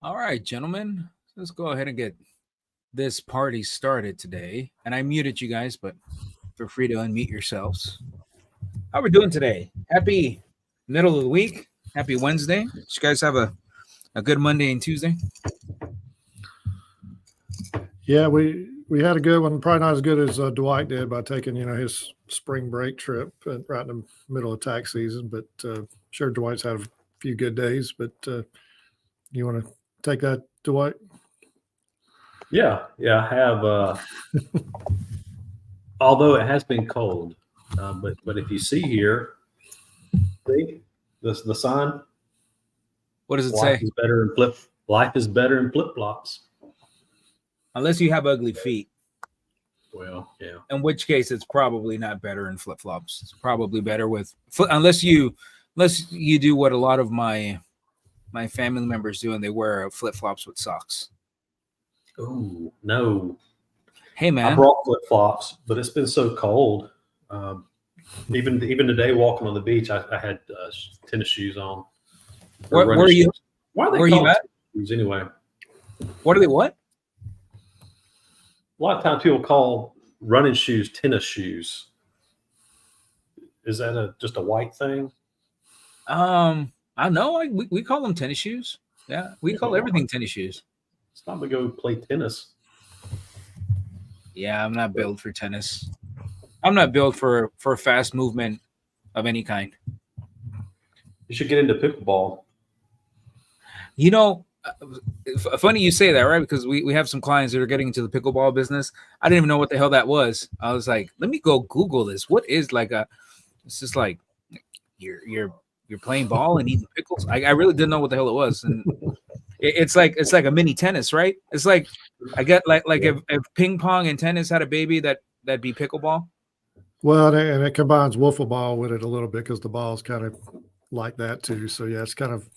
All right, gentlemen, let's go ahead and get this party started today. And I muted you guys, but feel free to unmute yourselves. How we doing today? Happy middle of the week. Happy Wednesday. Did you guys have a good Monday and Tuesday? Yeah, we had a good one. Probably not as good as Dwight did by taking his spring break trip right in the middle of tax season. But sure, Dwight's had a few good days. But you want to take that, Dwight? Yeah, I have. Although it has been cold, but if you see here, see the sign. What does it Life say? is better in flip. Life is better in flip flops. Unless you have ugly feet, Well, yeah. in which case it's probably not better in flip flops. It's probably better with unless you do what a lot of my family members do and they wear flip flops with socks. Oh no. Hey man, I brought flip flops, but it's been so cold. Even today, walking on the beach, I had tennis shoes on. Where are you? Why are they where are you called at? tennis shoes anyway? What are they? What? A lot of times people call running shoes tennis shoes. Is that just a white thing? I know. We call them tennis shoes. Yeah, we call everything tennis shoes. It's time to go play tennis. Yeah, I'm not built for tennis. I'm not built for fast movement of any kind. You should get into pickleball. You know, funny you say that, right? Because we have some clients that are getting into the pickleball business. I didn't even know what the hell that was. I was like, let me go Google this. What is like a? It's just like you're playing ball and eating pickles. I really didn't know what the hell it was, and it's like a mini tennis, right? It's like I get like if ping pong and tennis had a baby, that'd be pickleball. Well, and it combines wiffle ball with it a little bit because the ball's kind of like that too. So yeah, it's kind of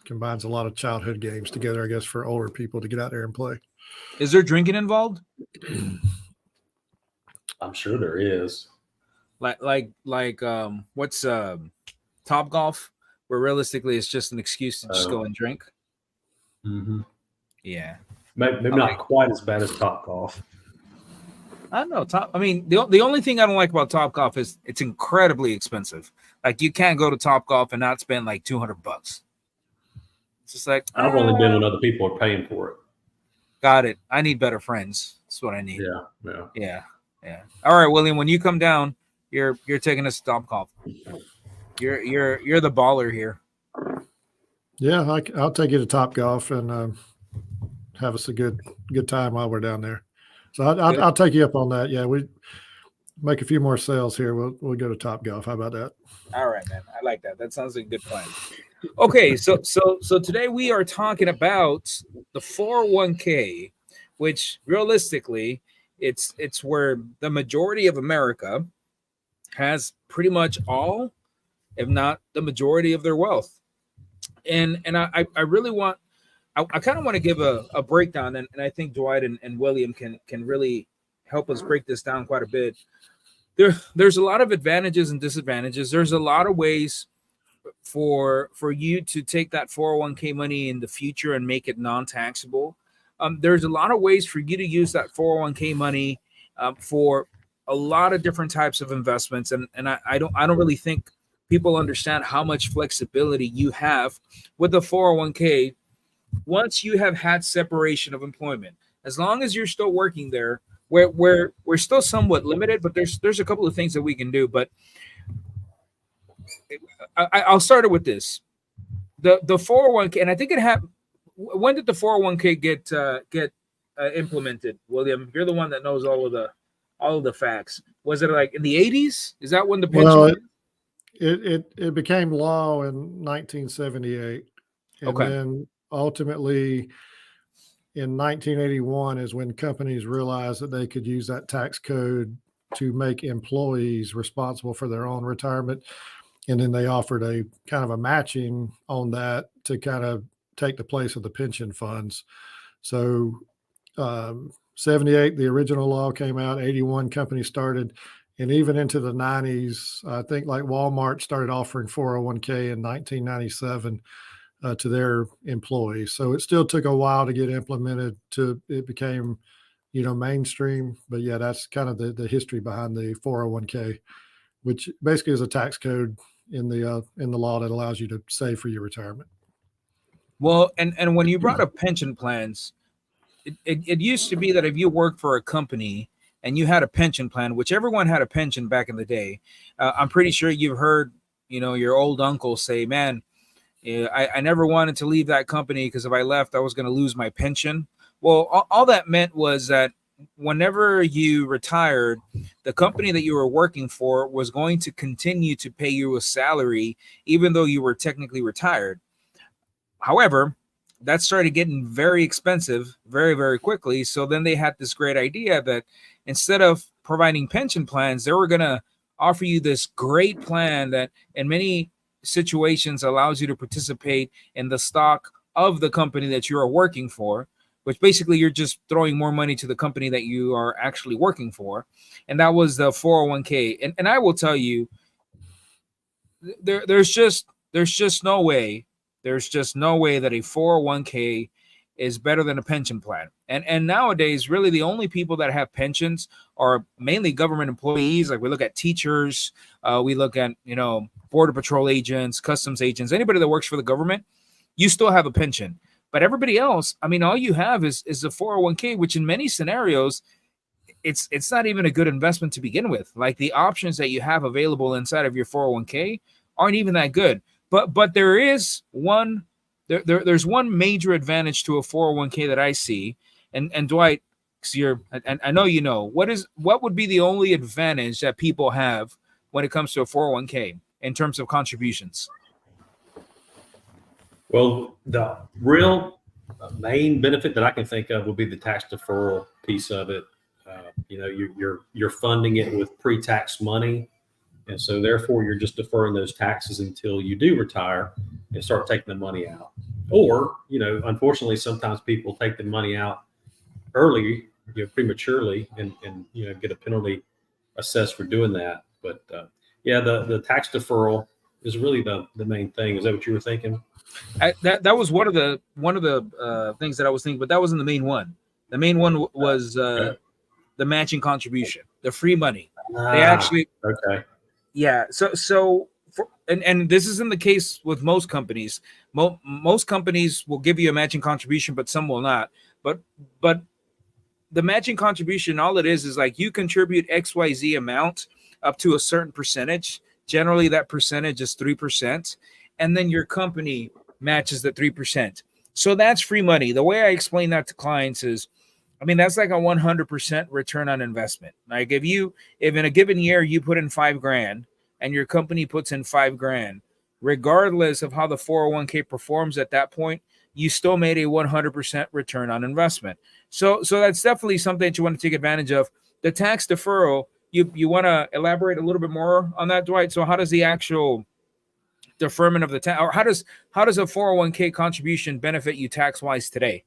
combines a lot of childhood games together, I guess, for older people to get out there and play. Is there drinking involved? I'm sure there is. Like what's Top Golf, where realistically it's just an excuse to just go and drink. Mm-hmm. Yeah, Maybe not quite as bad as Top Golf. I don't know. I mean, the only thing I don't like about Top Golf is it's incredibly expensive. Like you can't go to Top Golf and not spend like $200. It's just like I've only been when other people are paying for it. Got it. I need better friends. That's what I need. Yeah. All right, William. When you come down, you're taking us to Top Golf. You're the baller here. Yeah, I'll take you to Top Golf and have us a good time while we're down there. So I'll take you up on that. Yeah, we make a few more sales here. We'll go to Top Golf. How about that? All right, man. I like that. That sounds like a good plan. Okay, so today we are talking about the 401k, which realistically it's where the majority of America has pretty much all, if not the majority of their wealth. And I really want I kind of want to give a breakdown, and I think Dwight and William can really help us break this down quite a bit. There's a lot of advantages and disadvantages. There's a lot of ways for you to take that 401k money in the future and make it non-taxable. There's a lot of ways for you to use that 401k money for a lot of different types of investments, and I don't really think people understand how much flexibility you have with the 401k once you have had separation of employment. As long as you're still working there, we're still somewhat limited, but there's a couple of things that we can do. But I'll start it with this: the 401k, and I think it happened. When did the 401k get implemented, William? You're the one that knows all of the facts. Was it like in the 80s? Is that when the pension? Well, it became law in 1978, and then ultimately in 1981 is when companies realized that they could use that tax code to make employees responsible for their own retirement. And then they offered a kind of a matching on that to kind of take the place of the pension funds. So 78, the original law came out, 81 companies started, and even into the 90s, I think like Walmart started offering 401k in 1997. to their employees. So it still took a while to get implemented. To it became, mainstream. But yeah, that's kind of the history behind the 401k, which basically is a tax code in the law that allows you to save for your retirement. Well, and when you brought up pension plans, it used to be that if you worked for a company and you had a pension plan, which everyone had a pension back in the day, I'm pretty sure you've heard, your old uncle say, man, yeah, I never wanted to leave that company because if I left, I was going to lose my pension. Well, all that meant was that whenever you retired, the company that you were working for was going to continue to pay you a salary, even though you were technically retired. However, that started getting very expensive very, very quickly. So then they had this great idea that instead of providing pension plans, they were going to offer you this great plan that in many situations allows you to participate in the stock of the company that you are working for, which basically you're just throwing more money to the company that you are actually working for. And that was the 401k. And I will tell you, there's just no way that a 401k is better than a pension plan. And nowadays, really the only people that have pensions are mainly government employees. Like we look at teachers, we look at border patrol agents, customs agents, anybody that works for the government, you still have a pension. But everybody else, I mean, all you have is a 401k, which in many scenarios, it's not even a good investment to begin with. Like the options that you have available inside of your 401k aren't even that good. But there's one major advantage to a 401k that I see. And Dwight, I know what would be the only advantage that people have when it comes to a 401k in terms of contributions? Well, the real main benefit that I can think of would be the tax deferral piece of it. You're funding it with pre-tax money, and so therefore you're just deferring those taxes until you do retire and start taking the money out. Or, unfortunately, sometimes people take the money out early, prematurely, and get a penalty assessed for doing that. But the tax deferral is really the main thing. Is that what you were thinking? That was one of the things that I was thinking, but that wasn't the main one. The main one was Okay. the matching contribution, the free money. They actually, Okay. yeah. And this isn't the case with most companies. Most companies will give you a matching contribution, but some will not. But the matching contribution, all it is like you contribute XYZ amount up to a certain percentage. Generally, that percentage is 3%, and then your company matches the 3%. So that's free money. The way I explain that to clients is, I mean, that's like a 100% return on investment. Like if in a given year you put in $5,000 and your company puts in $5,000, regardless of how the 401k performs at that point, you still made a 100% return on investment. So that's definitely something that you want to take advantage of. The tax deferral, you want to elaborate a little bit more on that, Dwight? So how does the actual deferment of the tax, or how does a 401k contribution benefit you tax wise today?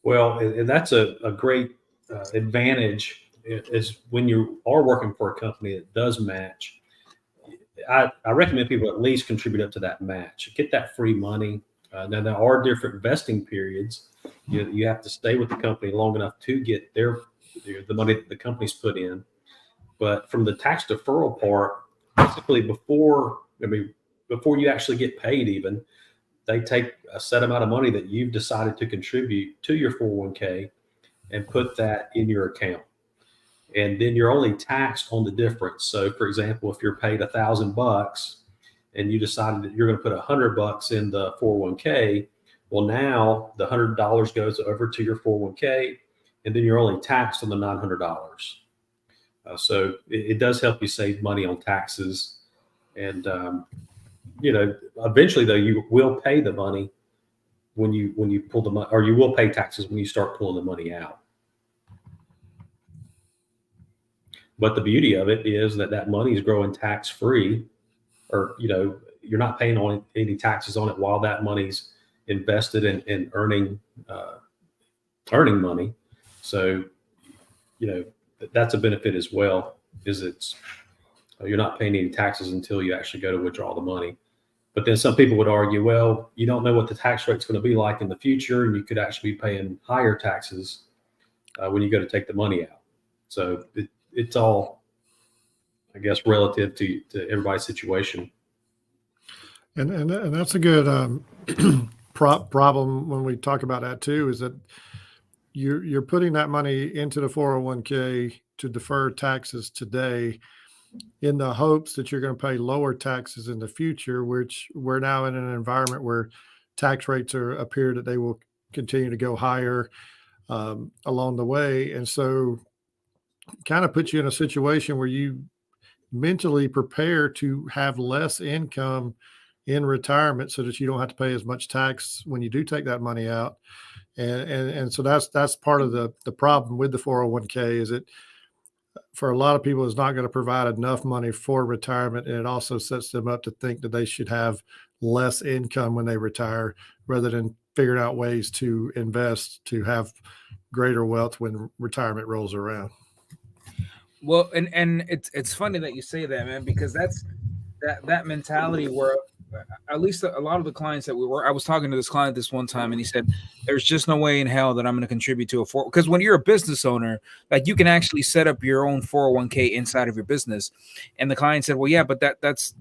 Well, and that's a great advantage is when you are working for a company that does match. I recommend people at least contribute up to that match, get that free money. Now there are different vesting periods. You have to stay with the company long enough to get the money that the company's put in. But from the tax deferral part, basically before you actually get paid, even they take a set amount of money that you've decided to contribute to your 401k and put that in your account. And then you're only taxed on the difference. So for example, if you're paid $1,000 and you decided that you're going to put $100 in the 401k, well, now the $100 goes over to your 401k, and then you're only taxed on the $900. So it does help you save money on taxes. And, eventually though, you will pay the money when you pull the money, or you will pay taxes when you start pulling the money out. But the beauty of it is that money is growing tax free, or, you're not paying on any taxes on it while that money's invested in earning money. So, that's a benefit as well, is you're not paying any taxes until you actually go to withdraw the money. But then some people would argue, well, you don't know what the tax rate's going to be like in the future, and you could actually be paying higher taxes when you go to take the money out. So it's all, I guess, relative to everybody's situation. And that's a good problem when we talk about that too, is that you're putting that money into the 401k to defer taxes today in the hopes that you're going to pay lower taxes in the future, which we're now in an environment where tax rates appear that they will continue to go higher along the way. And so kind of puts you in a situation where you mentally prepare to have less income in retirement so that you don't have to pay as much tax when you do take that money out. And so that's part of the problem with the 401k, is it, for a lot of people, is not going to provide enough money for retirement. And it also sets them up to think that they should have less income when they retire, rather than figuring out ways to invest to have greater wealth when retirement rolls around. Well, and it's funny that you say that, man, because that's that mentality where at least a lot of the clients that I was talking to this client this one time, and he said, there's just no way in hell that I'm going to contribute to because when you're a business owner, like, you can actually set up your own 401k inside of your business. And the client said, well, yeah, but that's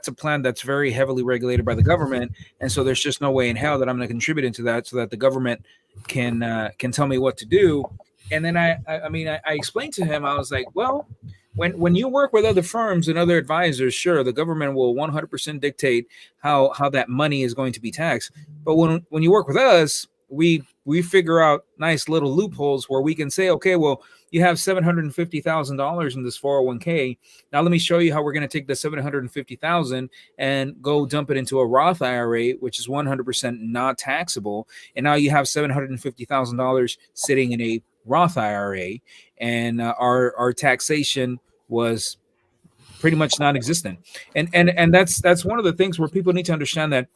a plan that's very heavily regulated by the government. And so there's just no way in hell that I'm going to contribute into that so that the government can tell me what to do. And then I explained to him, I was like, well, when you work with other firms and other advisors, sure, the government will 100% dictate how that money is going to be taxed. But when you work with us, we figure out nice little loopholes where we can say, okay, well, you have $750,000 in this 401k. Now let me show you how we're going to take the $750,000 and go dump it into a Roth IRA, which is 100% not taxable. And now you have $750,000 sitting in a Roth IRA, and our taxation was pretty much non-existent. And that's one of the things where people need to understand that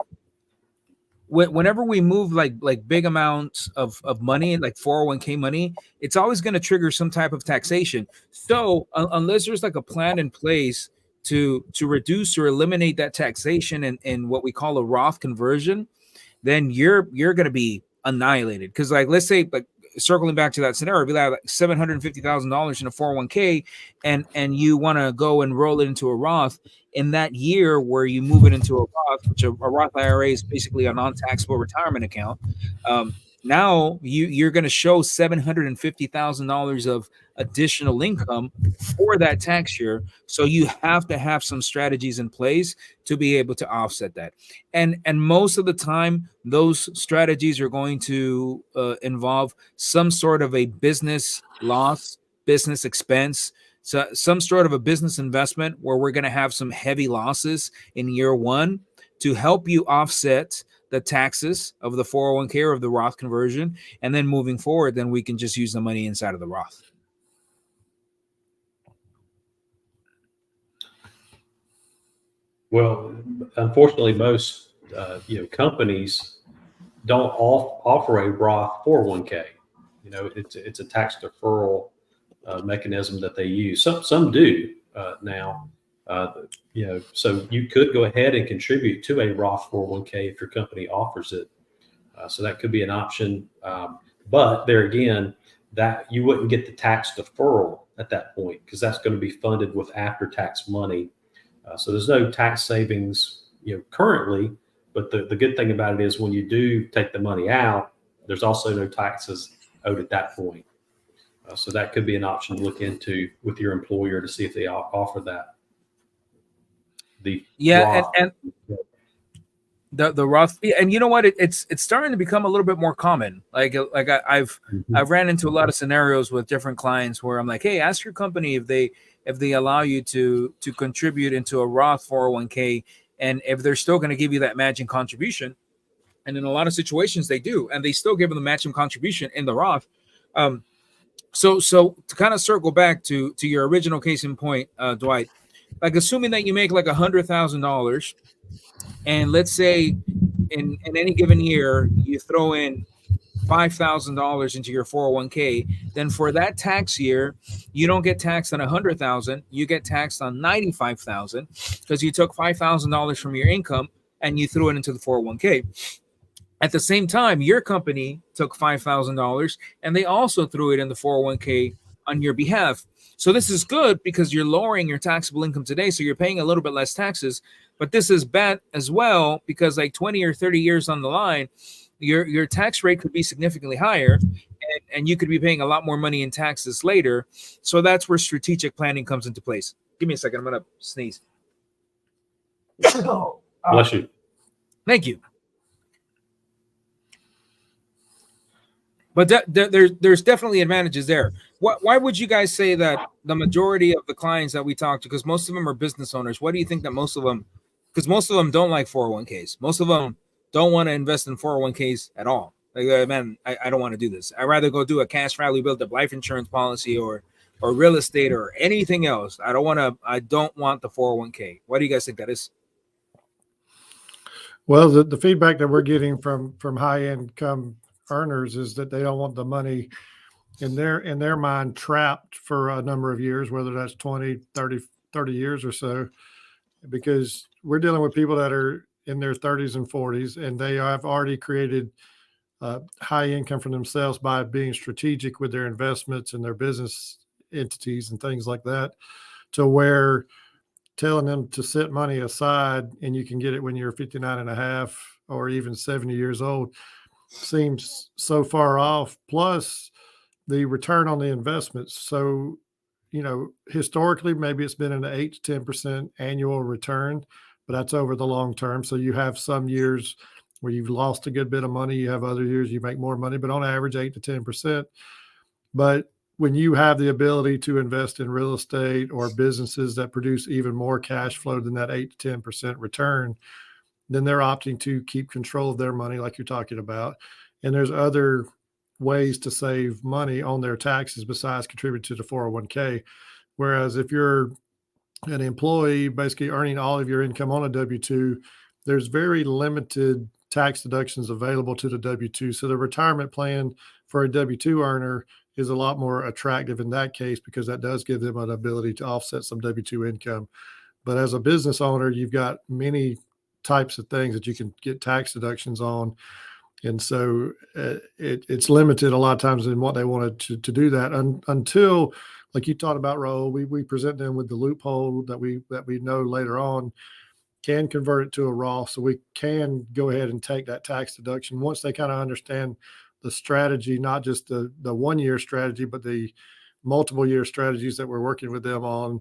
whenever we move like big amounts of money, like 401k money, it's always going to trigger some type of taxation. So unless there's like a plan in place to reduce or eliminate that taxation in what we call a Roth conversion, then you're going to be annihilated. Because, like, let's say, like, circling back to that scenario, if you have like $750,000 in a 401k and you want to go and roll it into a Roth, in that year where you move it into a Roth, which a Roth IRA is basically a non-taxable retirement account, now you're going to show $750,000 of additional income for that tax year. So you have to have some strategies in place to be able to offset that. And most of the time, those strategies are going to involve some sort of a business loss, business expense, so some sort of a business investment where we're going to have some heavy losses in year one to help you offset the taxes of the 401k or of the Roth conversion. And then moving forward, then we can just use the money inside of the Roth. Well, unfortunately, most companies don't offer a Roth 401k. It's a tax deferral mechanism that they use. Some do now. So you could go ahead and contribute to a Roth 401k if your company offers it. So that could be an option. But there again, that you wouldn't get the tax deferral at that point, because that's going to be funded with after-tax money. So there's no tax savings, currently. But the good thing about it is when you do take the money out, there's also no taxes owed at that point. So that could be an option to look into with your employer to see if they offer that. The Roth. And the Roth, and you know what? It's starting to become a little bit more common. I've ran into a lot of scenarios with different clients where I'm like, hey, ask your company if they allow you to contribute into a Roth 401k, and if they're still going to give you that matching contribution. And in a lot of situations they do, and they still give them the matching contribution in the Roth. So to kind of circle back to your original case in point, Dwight, like, assuming that you make like $100,000, and let's say in any given year you throw in $5,000 into your 401k, then for that tax year you don't get taxed on $100,000, you get taxed on $95,000 because you took $5,000 from your income and you threw it into the 401k. At the same time, your company took $5,000 and they also threw it in the 401k on your behalf. So this is good because you're lowering your taxable income today, so you're paying a little bit less taxes. But this is bad as well because like 20 or 30 years on the line, your tax rate could be significantly higher, and you could be paying a lot more money in taxes later. So that's where strategic planning comes into place. Give me a second. I'm going to sneeze. Bless you. Thank you. But there's definitely advantages there. Why would you guys say that the majority of the clients that we talk to, because most of them are business owners, what do you think that most of them, because most of them don't like 401ks. Most of them don't want to invest in 401ks at all. Like, man, I don't want to do this. I'd rather go do a cash value built up life insurance policy or real estate or anything else. I don't want the 401k. Why do you guys think that is? Well, the feedback that we're getting from high income earners is that they don't want the money in their mind trapped for a number of years, whether that's 20, 30 years or so, because we're dealing with people that are in their 30s and 40s, and they have already created high income for themselves by being strategic with their investments and their business entities and things like that, to where telling them to set money aside and you can get it when you're 59 and a half or even 70 years old seems so far off. Plus the return on the investments. So, historically, maybe it's been an 8 to 10% annual return, but that's over the long term. So you have some years where you've lost a good bit of money. You have other years you make more money, but on average, 8 to 10%. But when you have the ability to invest in real estate or businesses that produce even more cash flow than that 8 to 10% return, then they're opting to keep control of their money, like you're talking about. And there's other ways to save money on their taxes besides contribute to the 401k. Whereas if you're an employee, basically earning all of your income on a W-2, there's very limited tax deductions available to the W-2. So the retirement plan for a W-2 earner is a lot more attractive in that case because that does give them an ability to offset some W-2 income. But as a business owner, you've got many types of things that you can get tax deductions on. And so it's limited a lot of times in what they wanted to do that until, like you talked about, Raul, we present them with the loophole that we know later on can convert it to a Roth. So we can go ahead and take that tax deduction once they kind of understand the strategy, not just the 1 year strategy, but the multiple year strategies that we're working with them on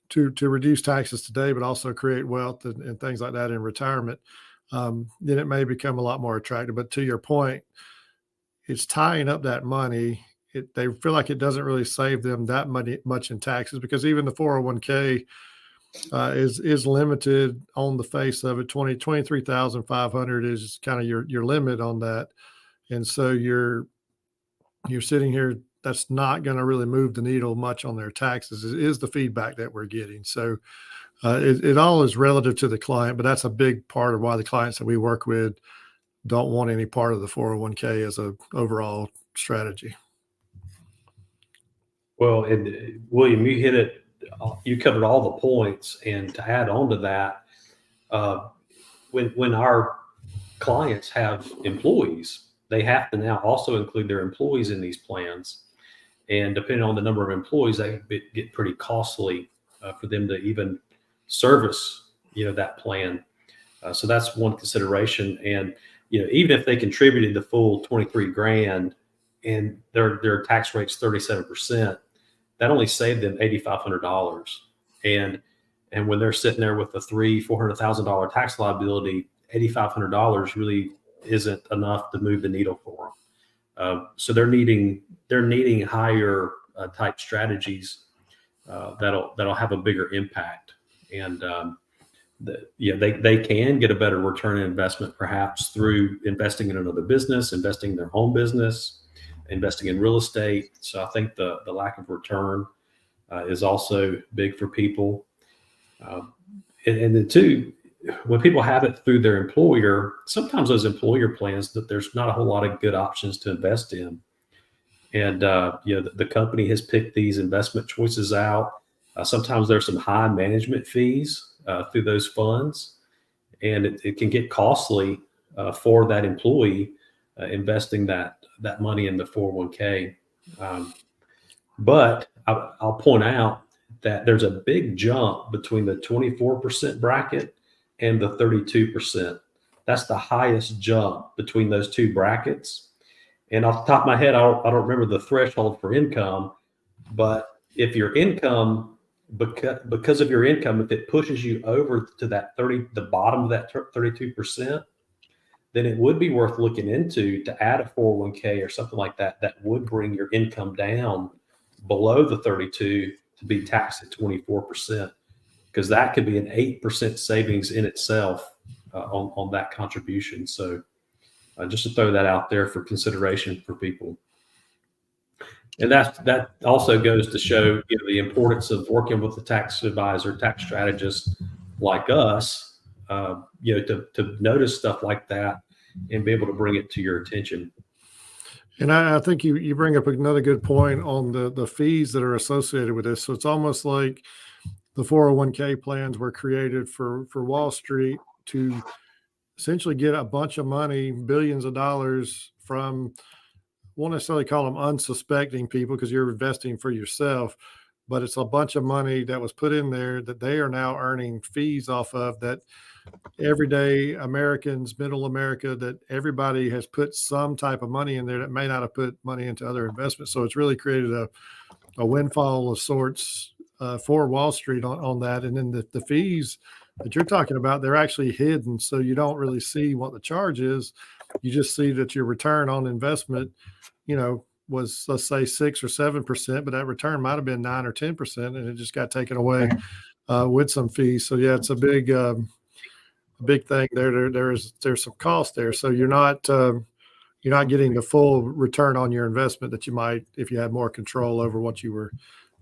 to reduce taxes today, but also create wealth and things like that in retirement. Then it may become a lot more attractive. But to your point, it's tying up that money. They feel like it doesn't really save them that much in taxes because even the 401k is limited on the face of it. 23,500 is kind of your limit on that. And so you're sitting here, that's not going to really move the needle much on their taxes is the feedback that we're getting. So it all is relative to the client, but that's a big part of why the clients that we work with don't want any part of the 401k as a overall strategy. Well, and William, you hit it. You covered all the points, and to add on to that, when our clients have employees, they have to now also include their employees in these plans. And depending on the number of employees, they get pretty costly for them to even service, that plan. So that's one consideration. And, even if they contributed the full 23 grand and their tax rate's 37%, that only saved them $8,500. And when they're sitting there with a $400,000 tax liability, $8,500 really isn't enough to move the needle for them. So they're needing higher type strategies that'll have a bigger impact. And they can get a better return on investment, perhaps through investing in another business, investing in their home business, investing in real estate. So I think the lack of return is also big for people. And then too, when people have it through their employer, sometimes those employer plans that there's not a whole lot of good options to invest in. And, the company has picked these investment choices out. Sometimes there's some high management fees through those funds. and it can get costly for that employee investing that money in the 401k. But I'll point out that there's a big jump between the 24% bracket and the 32%. That's the highest jump between those two brackets. And off the top of my head, I don't remember the threshold for income, but if your income, because of your income, if it pushes you over to that the bottom of that 32%, then it would be worth looking into to add a 401k or something like that that would bring your income down below the 32 to be taxed at 24%, because that could be an 8% savings in itself on that contribution. So just to throw that out there for consideration for people. And that also goes to show the importance of working with a tax advisor, tax strategist like us, to notice stuff like that and be able to bring it to your attention. And I think you bring up another good point on the fees that are associated with this. So it's almost like the 401k plans were created for Wall Street to essentially get a bunch of money, billions of dollars from, won't necessarily call them unsuspecting people because you're investing for yourself, but it's a bunch of money that was put in there that they are now earning fees off of, that everyday Americans, middle America, that everybody has put some type of money in there that may not have put money into other investments. So it's really created a windfall of sorts for Wall Street on that. And then the fees that you're talking about, they're actually hidden. So you don't really see what the charge is. You just see that your return on investment, was, let's say 6 or 7%, but that return might've been 9 or 10%, and it just got taken away with some fees. So yeah, it's a big thing there. There's some cost there. So you're not getting the full return on your investment that you might if you had more control over what you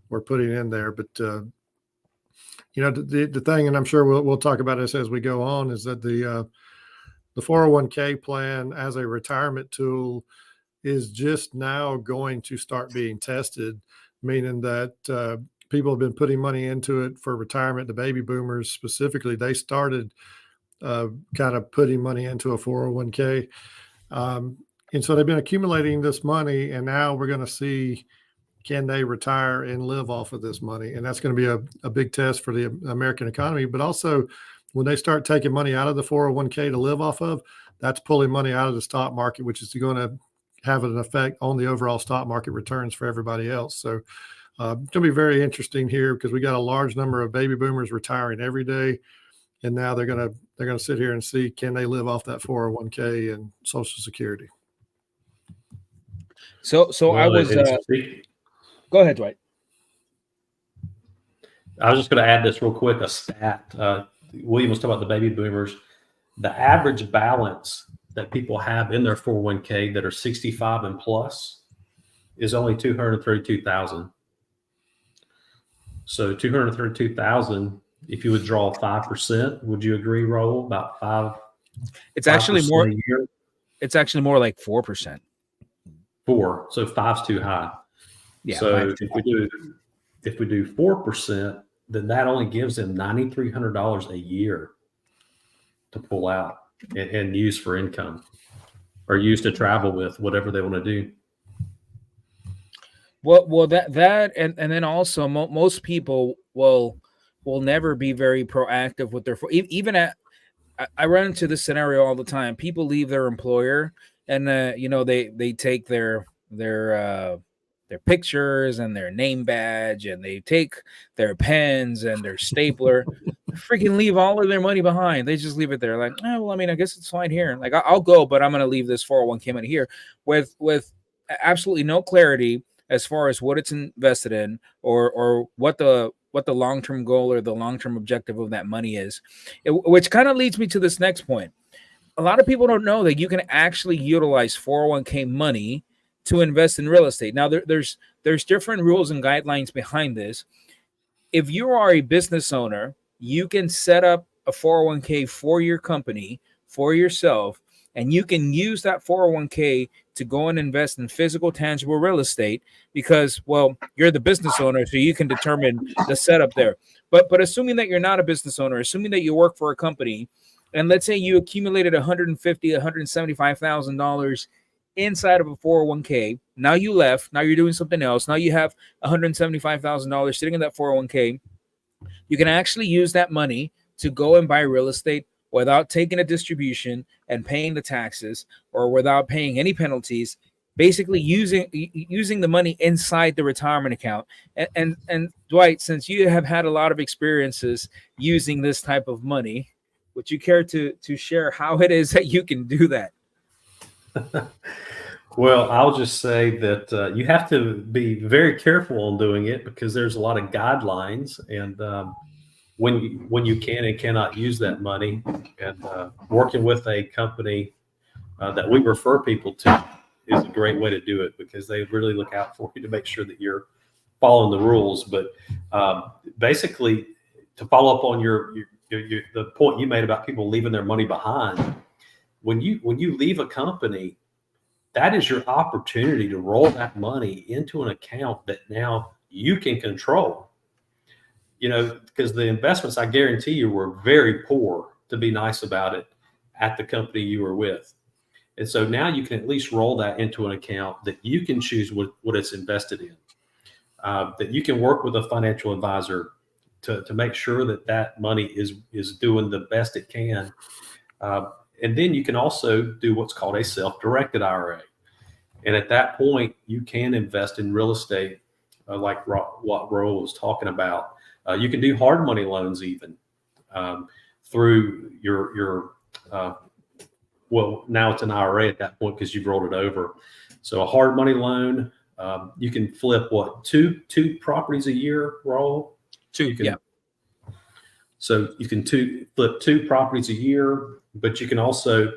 were putting in there. But the thing, and I'm sure we'll talk about this as we go on, is that the 401k plan as a retirement tool is just now going to start being tested, meaning that people have been putting money into it for retirement. The baby boomers specifically, they started kind of putting money into a 401k. And so they've been accumulating this money, and now we're going to see, can they retire and live off of this money? And that's going to be a big test for the American economy. But also, when they start taking money out of the 401k to live off of, that's pulling money out of the stock market, which is going to have an effect on the overall stock market returns for everybody else. So it's going to be very interesting here, because we got a large number of baby boomers retiring every day. And now they're going to sit here and see, can they live off that 401k and Social Security? So I was go ahead, Dwight. I was just going to add this real quick, a stat. William was talking about the baby boomers. The average balance that people have in their 401k that are 65 and plus is only $232,000. So $232,000, if you would draw 5%, would you agree, Raul? About 5? It's actually more. A year? It's actually more like 4%. 4. So 5's too high. Yeah. So if we do 4%, then that only gives them $9,300 a year to pull out and use for income, or use to travel with, whatever they want to do. Well, that and then also most people will never be very proactive with their, even at, I run into this scenario all the time. People leave their employer, and they take their pictures and their name badge, and they take their pens and their stapler, freaking leave all of their money behind. They just leave it there, like, well, I mean, I guess it's fine here. Like, I'll go, but I'm going to leave this 401k money here with absolutely no clarity as far as what it's invested in, or what the long-term goal or the long-term objective of that money is. Which kind of leads me to this next point. A lot of people don't know that you can actually utilize 401k money to invest in real estate. Now, there's different rules and guidelines behind this. If you are a business owner, you can set up a 401k for your company, for yourself, and you can use that 401k to go and invest in physical, tangible real estate, because, well, you're the business owner, so you can determine the setup there. But assuming that you're not a business owner, assuming that you work for a company, and let's say you accumulated $175,000 inside of a 401k. Now you left. Now you're doing something else. Now you have $175,000 sitting in that 401k. You can actually use that money to go and buy real estate without taking a distribution and paying the taxes, or without paying any penalties. Basically, using the money inside the retirement account. And Dwight, since you have had a lot of experiences using this type of money, would you care to share how it is that you can do that? Well, I'll just say that you have to be very careful on doing it, because there's a lot of guidelines, and when you can and cannot use that money. And working with a company that we refer people to is a great way to do it, because they really look out for you to make sure that you're following the rules. But basically, to follow up on the point you made about people leaving their money behind, when you leave a company, that is your opportunity to roll that money into an account that now you can control. Because the investments, I guarantee you, were very poor, to be nice about it, at the company you were with. And so now you can at least roll that into an account that you can choose what it's invested in, that you can work with a financial advisor to make sure that money is doing the best it can. And then you can also do what's called a self-directed IRA. And at that point, you can invest in real estate, like what Roel was talking about. You can do hard money loans even through your well, now it's an IRA at that point because you've rolled it over. So a hard money loan, you can flip two properties a year, Roel? Yeah. So you can flip 2 properties a year, but you can also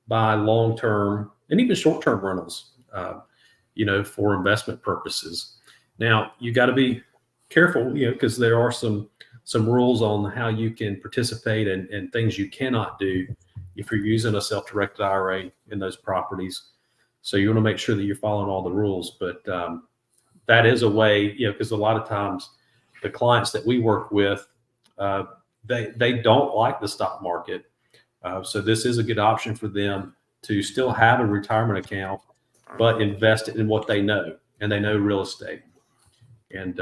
buy long-term and even short-term rentals, for investment purposes. Now you got to be careful, because there are some rules on how you can participate and things you cannot do if you're using a self-directed IRA in those properties. So you want to make sure that you're following all the rules. But that is a way, because a lot of times the clients that we work with, they don't like the stock market. So this is a good option for them to still have a retirement account, but invest it in what they know, and they know real estate. And,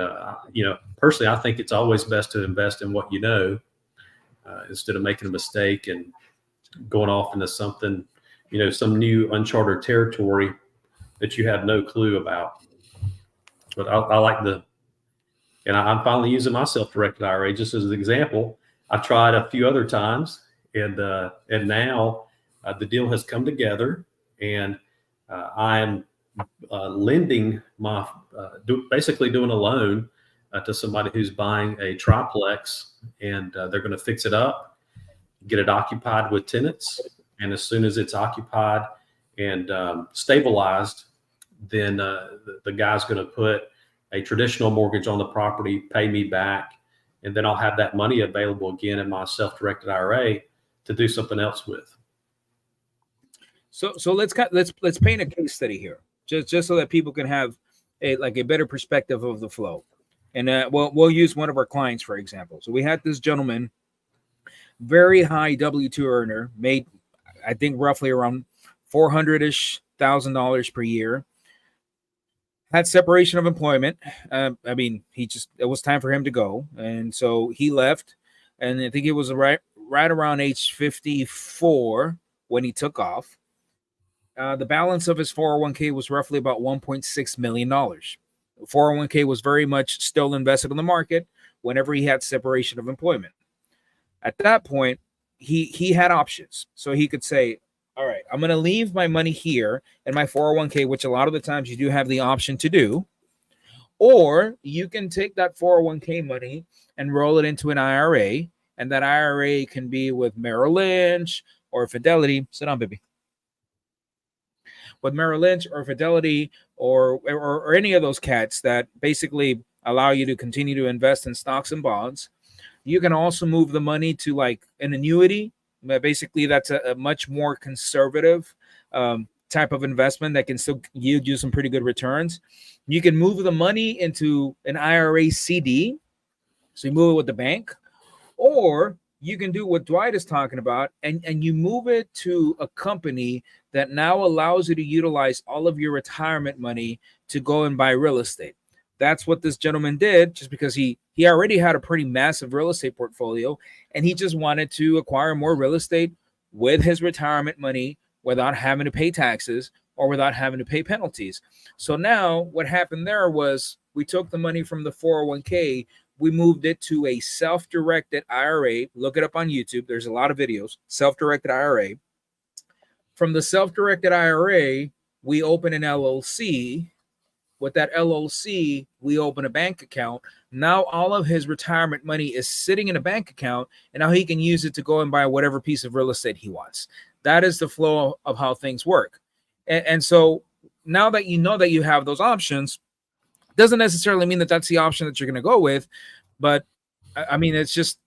personally, I think it's always best to invest in what you know, instead of making a mistake and going off into something, some new uncharted territory that you have no clue about. But I like and I'm finally using my self-directed IRA just as an example. I've tried a few other times, and now the deal has come together, and I am lending basically doing a loan to somebody who's buying a triplex, and they're going to fix it up, get it occupied with tenants. And as soon as it's occupied and stabilized, then the guy's going to put a traditional mortgage on the property, pay me back, and then I'll have that money available again in my self-directed IRA to do something else with. So let's paint a case study here, just so that people can have a better perspective of the flow. And we'll use one of our clients, for example. So we had this gentleman, very high W-2 earner, made, I think, roughly around $400,000 per year. Had separation of employment. It was time for him to go, and so he left. And I think it was right around age 54 when he took off. The balance of his 401k was roughly about $1.6 million. 401k was very much still invested in the market whenever he had separation of employment. At that point, he had options. So he could say, all right, I'm going to leave my money here in my 401k, which a lot of the times you do have the option to do. Or you can take that 401k money and roll it into an IRA. And that IRA can be with Merrill Lynch or Fidelity. Sit down, baby. With Merrill Lynch or Fidelity or any of those cats that basically allow you to continue to invest in stocks and bonds. You can also move the money to like an annuity. Basically, that's a much more conservative type of investment that can still yield you some pretty good returns. You can move the money into an IRA CD. So you move it with the bank, or you can do what Dwight is talking about, and you move it to a company that now allows you to utilize all of your retirement money to go and buy real estate. That's what this gentleman did, just because he already had a pretty massive real estate portfolio, and he just wanted to acquire more real estate with his retirement money without having to pay taxes or without having to pay penalties. So now what happened there was we took the money from the 401k, we moved it to a self-directed IRA. Look it up on YouTube. There's a lot of videos. Self-directed IRA. From the self-directed IRA, we open an LLC. With that LLC, we open a bank account. Now all of his retirement money is sitting in a bank account, and now he can use it to go and buy whatever piece of real estate he wants. That is the flow of how things work. And so now that you know that you have those options, doesn't necessarily mean that that's the option that you're going to go with, but I mean, it's just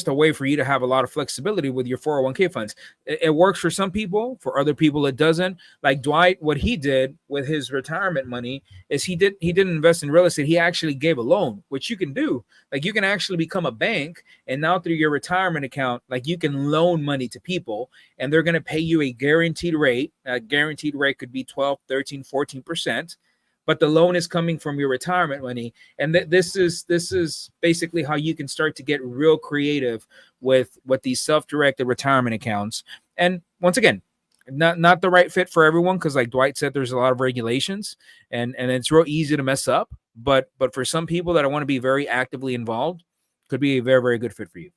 a way for you to have a lot of flexibility with your 401k funds. It works for some people, for other people it doesn't. Like Dwight, what he did with his retirement money is he didn't invest in real estate. He actually gave a loan, which you can do. Like you can actually become a bank, and now through your retirement account, like you can loan money to people, and they're going to pay you a guaranteed rate. A guaranteed rate could be 12, 13, 14%. But the loan is coming from your retirement money, and this is basically how you can start to get real creative with these self-directed retirement accounts. And once again, not the right fit for everyone, because like Dwight said, there's a lot of regulations, and it's real easy to mess up. But for some people that want to be very actively involved, could be a very, very good fit for you.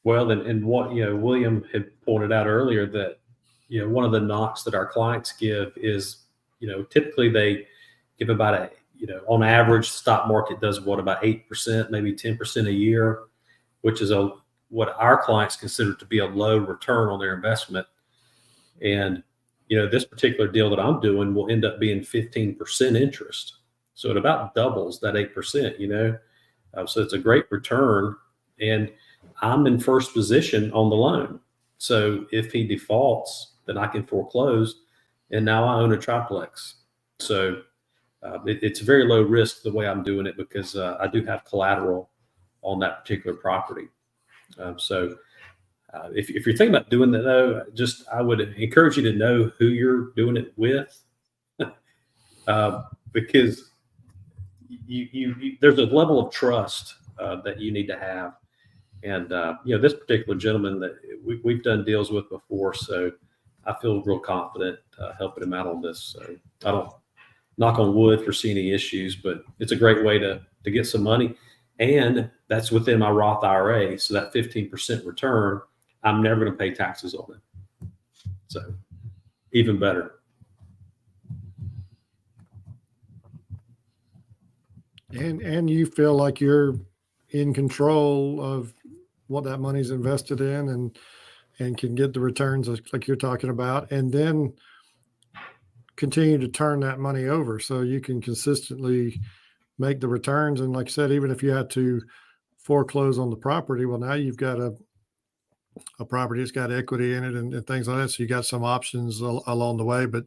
Well, and what William had pointed out earlier, that one of the knocks that our clients give is, typically they give about on average, stock market does about 8%, maybe 10% a year, which is what our clients consider to be a low return on their investment. And, this particular deal that I'm doing will end up being 15% interest. So it about doubles that 8%, so it's a great return, and I'm in first position on the loan. So if he defaults, then I can foreclose, and now I own a triplex. So it's very low risk the way I'm doing it, because I do have collateral on that particular property. So if you're thinking about doing that, though, I would encourage you to know who you're doing it with, because there's a level of trust that you need to have. And this particular gentleman that we've done deals with before, so I feel real confident helping him out on this. So I don't knock on wood foresee any issues, but it's a great way to get some money, and that's within my Roth IRA. So that 15% return, I'm never going to pay taxes on it. So even better. And you feel like you're in control of what that money's invested in, and can get the returns like you're talking about, and then continue to turn that money over so you can consistently make the returns. And like I said, even if you had to foreclose on the property, well, now you've got a property that's got equity in it and things like that. So you got some options along the way. But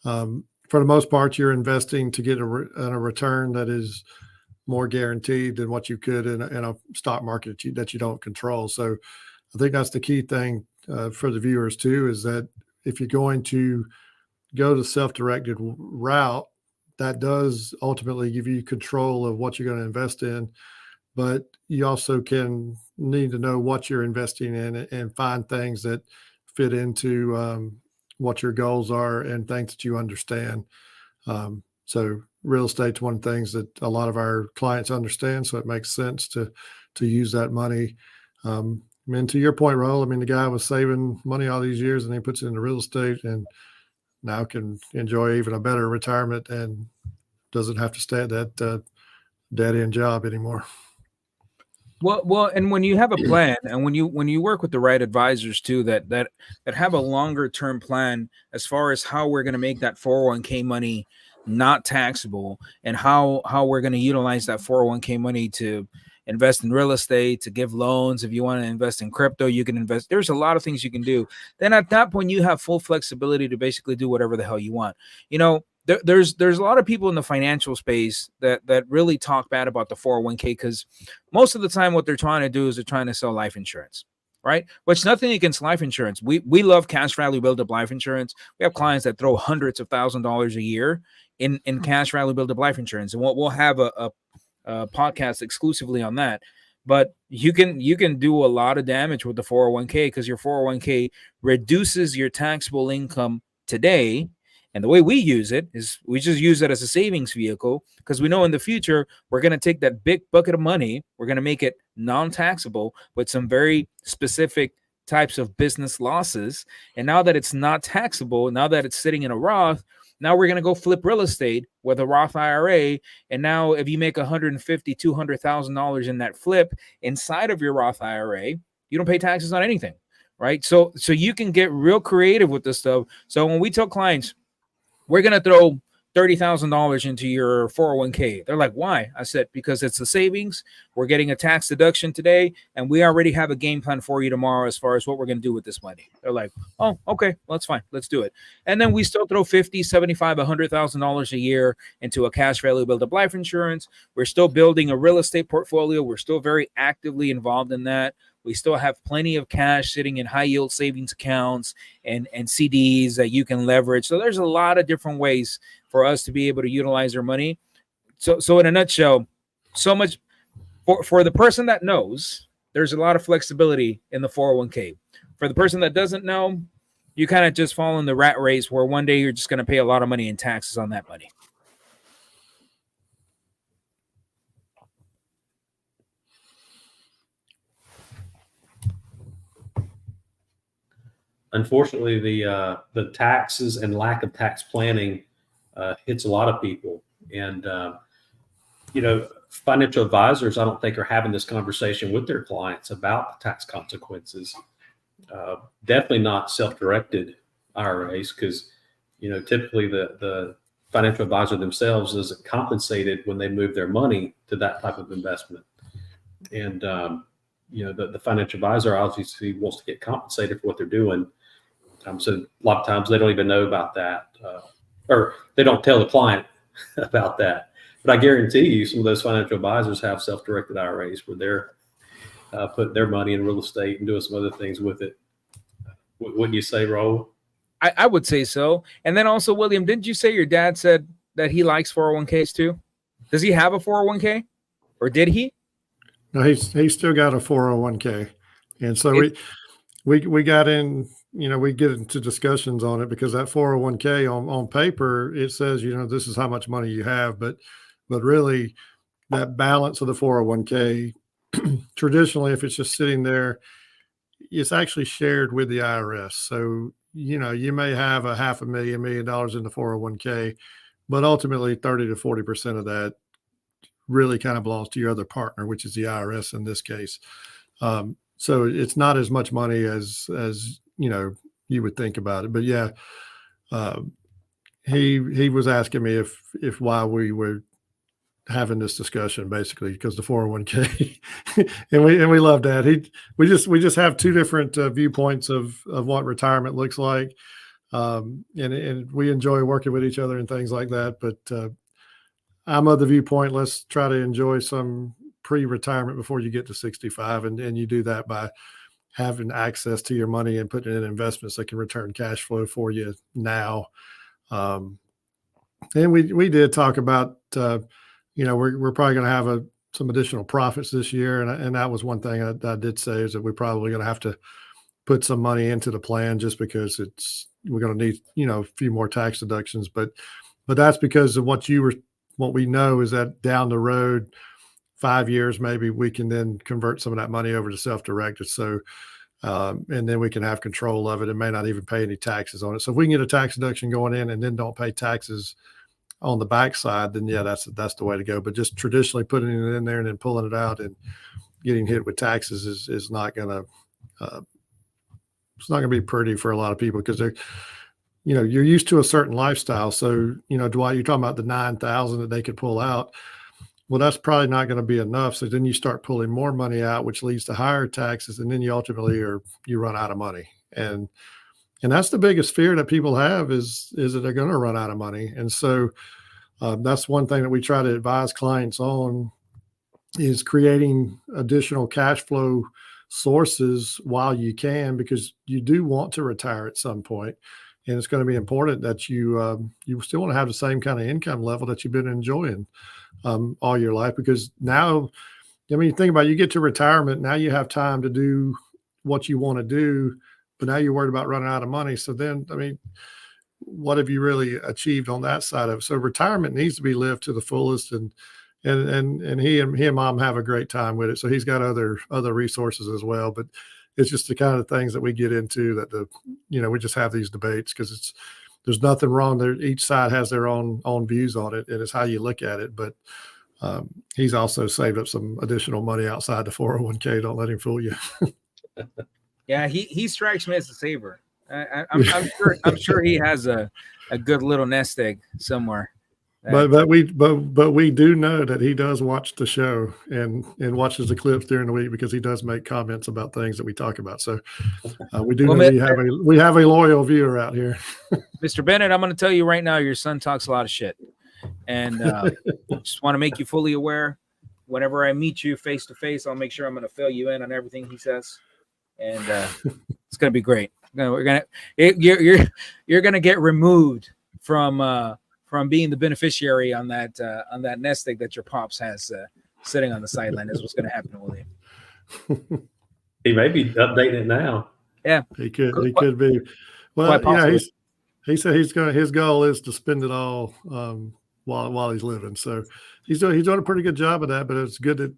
for the most part, you're investing to get a return that is more guaranteed than what you could in a stock market that you don't control. So I think that's the key thing for the viewers too, is that if you're going to go the self-directed route, that does ultimately give you control of what you're going to invest in, but you also need to know what you're investing in and find things that fit into what your goals are and things that you understand. So real estate's one of the things that a lot of our clients understand, so it makes sense to use that money. And to your point, Raul, I mean, the guy was saving money all these years, and he puts it into real estate, and now can enjoy even a better retirement and doesn't have to stay at that dead-end job anymore. Well, and when you have a plan, and when you work with the right advisors too, that have a longer term plan as far as how we're going to make that 401k money not taxable, and how we're going to utilize that 401k money to invest in real estate, to give loans. If you want to invest in crypto, you can invest. There's a lot of things you can do. Then at that point, you have full flexibility to basically do whatever the hell you want. there's a lot of people in the financial space that really talk bad about the 401k, because most of the time what they're trying to do is they're trying to sell life insurance, right? Which, nothing against life insurance. We love cash value build up life insurance. We have clients that throw hundreds of $1,000s a year in cash value build up life insurance, and we'll have a podcast exclusively on that. But you can do a lot of damage with the 401k, because your 401k reduces your taxable income today. And the way we use it is we just use it as a savings vehicle, because we know in the future we're going to take that big bucket of money, we're going to make it non-taxable with some very specific types of business losses. And now that it's not taxable, now that it's sitting in a Roth, now we're going to go flip real estate with a Roth IRA. And now if you make $150,000, $200,000 in that flip inside of your Roth IRA, you don't pay taxes on anything, right? So you can get real creative with this stuff. So when we tell clients, we're going to throw $30,000 into your 401k. They're like, why? I said, because it's the savings. We're getting a tax deduction today, and we already have a game plan for you tomorrow as far as what we're going to do with this money. They're like, oh, okay, well, that's fine. Let's do it. And then we still throw $50,000, $75,000, $100,000 a year into a cash value build up life insurance. We're still building a real estate portfolio. We're still very actively involved in that. We still have plenty of cash sitting in high yield savings accounts and CDs that you can leverage. So there's a lot of different ways for us to be able to utilize our money. So in a nutshell, so much for the person that knows, there's a lot of flexibility in the 401k. For the person that doesn't know, you kind of just fall in the rat race where one day you're just going to pay a lot of money in taxes on that money. Unfortunately, the taxes and lack of tax planning hits a lot of people. And, financial advisors, I don't think, are having this conversation with their clients about the tax consequences. Definitely not self-directed IRAs, because, typically the financial advisor themselves isn't compensated when they move their money to that type of investment. And, the financial advisor obviously wants to get compensated for what they're doing. So a lot of times they don't even know about that, or they don't tell the client about that. But I guarantee you, some of those financial advisors have self-directed IRAs where they're putting their money in real estate and doing some other things with it. Wouldn't you say, Raul? I would say so. And then also, William, didn't you say your dad said that he likes 401ks too? Does he have a 401k, or did he? No, he's still got a 401k, and so we got in. We get into discussions on it, because that 401k on paper, it says, this is how much money you have, but really that balance of the 401k, traditionally, if it's just sitting there, it's actually shared with the IRS. So, you may have a $500,000, $1 million in the 401k, but ultimately 30 to 40% of that really kind of belongs to your other partner, which is the IRS in this case. So it's not as much money as you would think about it. But yeah, he was asking me if why we were having this discussion, basically because the 401k, and we love that. We just have two different viewpoints of what retirement looks like, and we enjoy working with each other and things like that. But I'm of the viewpoint, let's try to enjoy some pre-retirement before you get to 65, and you do that by having access to your money and putting it in investments that can return cash flow for you now. And we did talk about we're probably going to have some additional profits this year, and that was one thing I did say, is that we're probably going to have to put some money into the plan, just because we're going to need a few more tax deductions, but that's because of what we know is that down the road, 5 years, maybe we can then convert some of that money over to self-directed. So, and then we can have control of it and may not even pay any taxes on it. So if we can get a tax deduction going in and then don't pay taxes on the backside, then yeah, that's the way to go. But just traditionally putting it in there and then pulling it out and getting hit with taxes is not gonna it's not gonna be pretty for a lot of people, because they're you're used to a certain lifestyle. So Dwight, you're talking about the 9,000 that they could pull out. Well, that's probably not going to be enough. So then you start pulling more money out, which leads to higher taxes, and then you ultimately you run out of money. And And that's the biggest fear that people have is that they're going to run out of money. And so that's one thing that we try to advise clients on is creating additional cash flow sources while you can, because you do want to retire at some point, and it's going to be important that you still want to have the same kind of income level that you've been enjoying all your life. Because now, I mean, think about it, you get to retirement, now you have time to do what you want to do, but now you're worried about running out of money. So then, I mean, what have you really achieved on that side of it? So retirement needs to be lived to the fullest, and he and mom have a great time with it. So he's got other resources as well, but it's just the kind of things that we get into that we just have these debates because there's nothing wrong there. Each side has their own views on it, and it's how you look at it. But he's also saved up some additional money outside the 401k. Don't let him fool you. Yeah, he strikes me as a saver. I'm sure he has a good little nest egg somewhere. But we do know that he does watch the show and watches the clips during the week, because he does make comments about things that we talk about. So we do know we have a loyal viewer out here. Mr. Bennett, I'm going to tell you right now, your son talks a lot of shit, and just want to make you fully aware. Whenever I meet you face to face, I'll make sure I'm going to fill you in on everything he says, and it's going to be great. You're going to get removed from being the beneficiary on that nest egg that your pops has sitting on the sideline. Is what's going to happen, William. He may be updating it now. Yeah, he could be. Well, yeah, he said his goal is to spend it all while he's living. So he's doing a pretty good job of that. But it's good that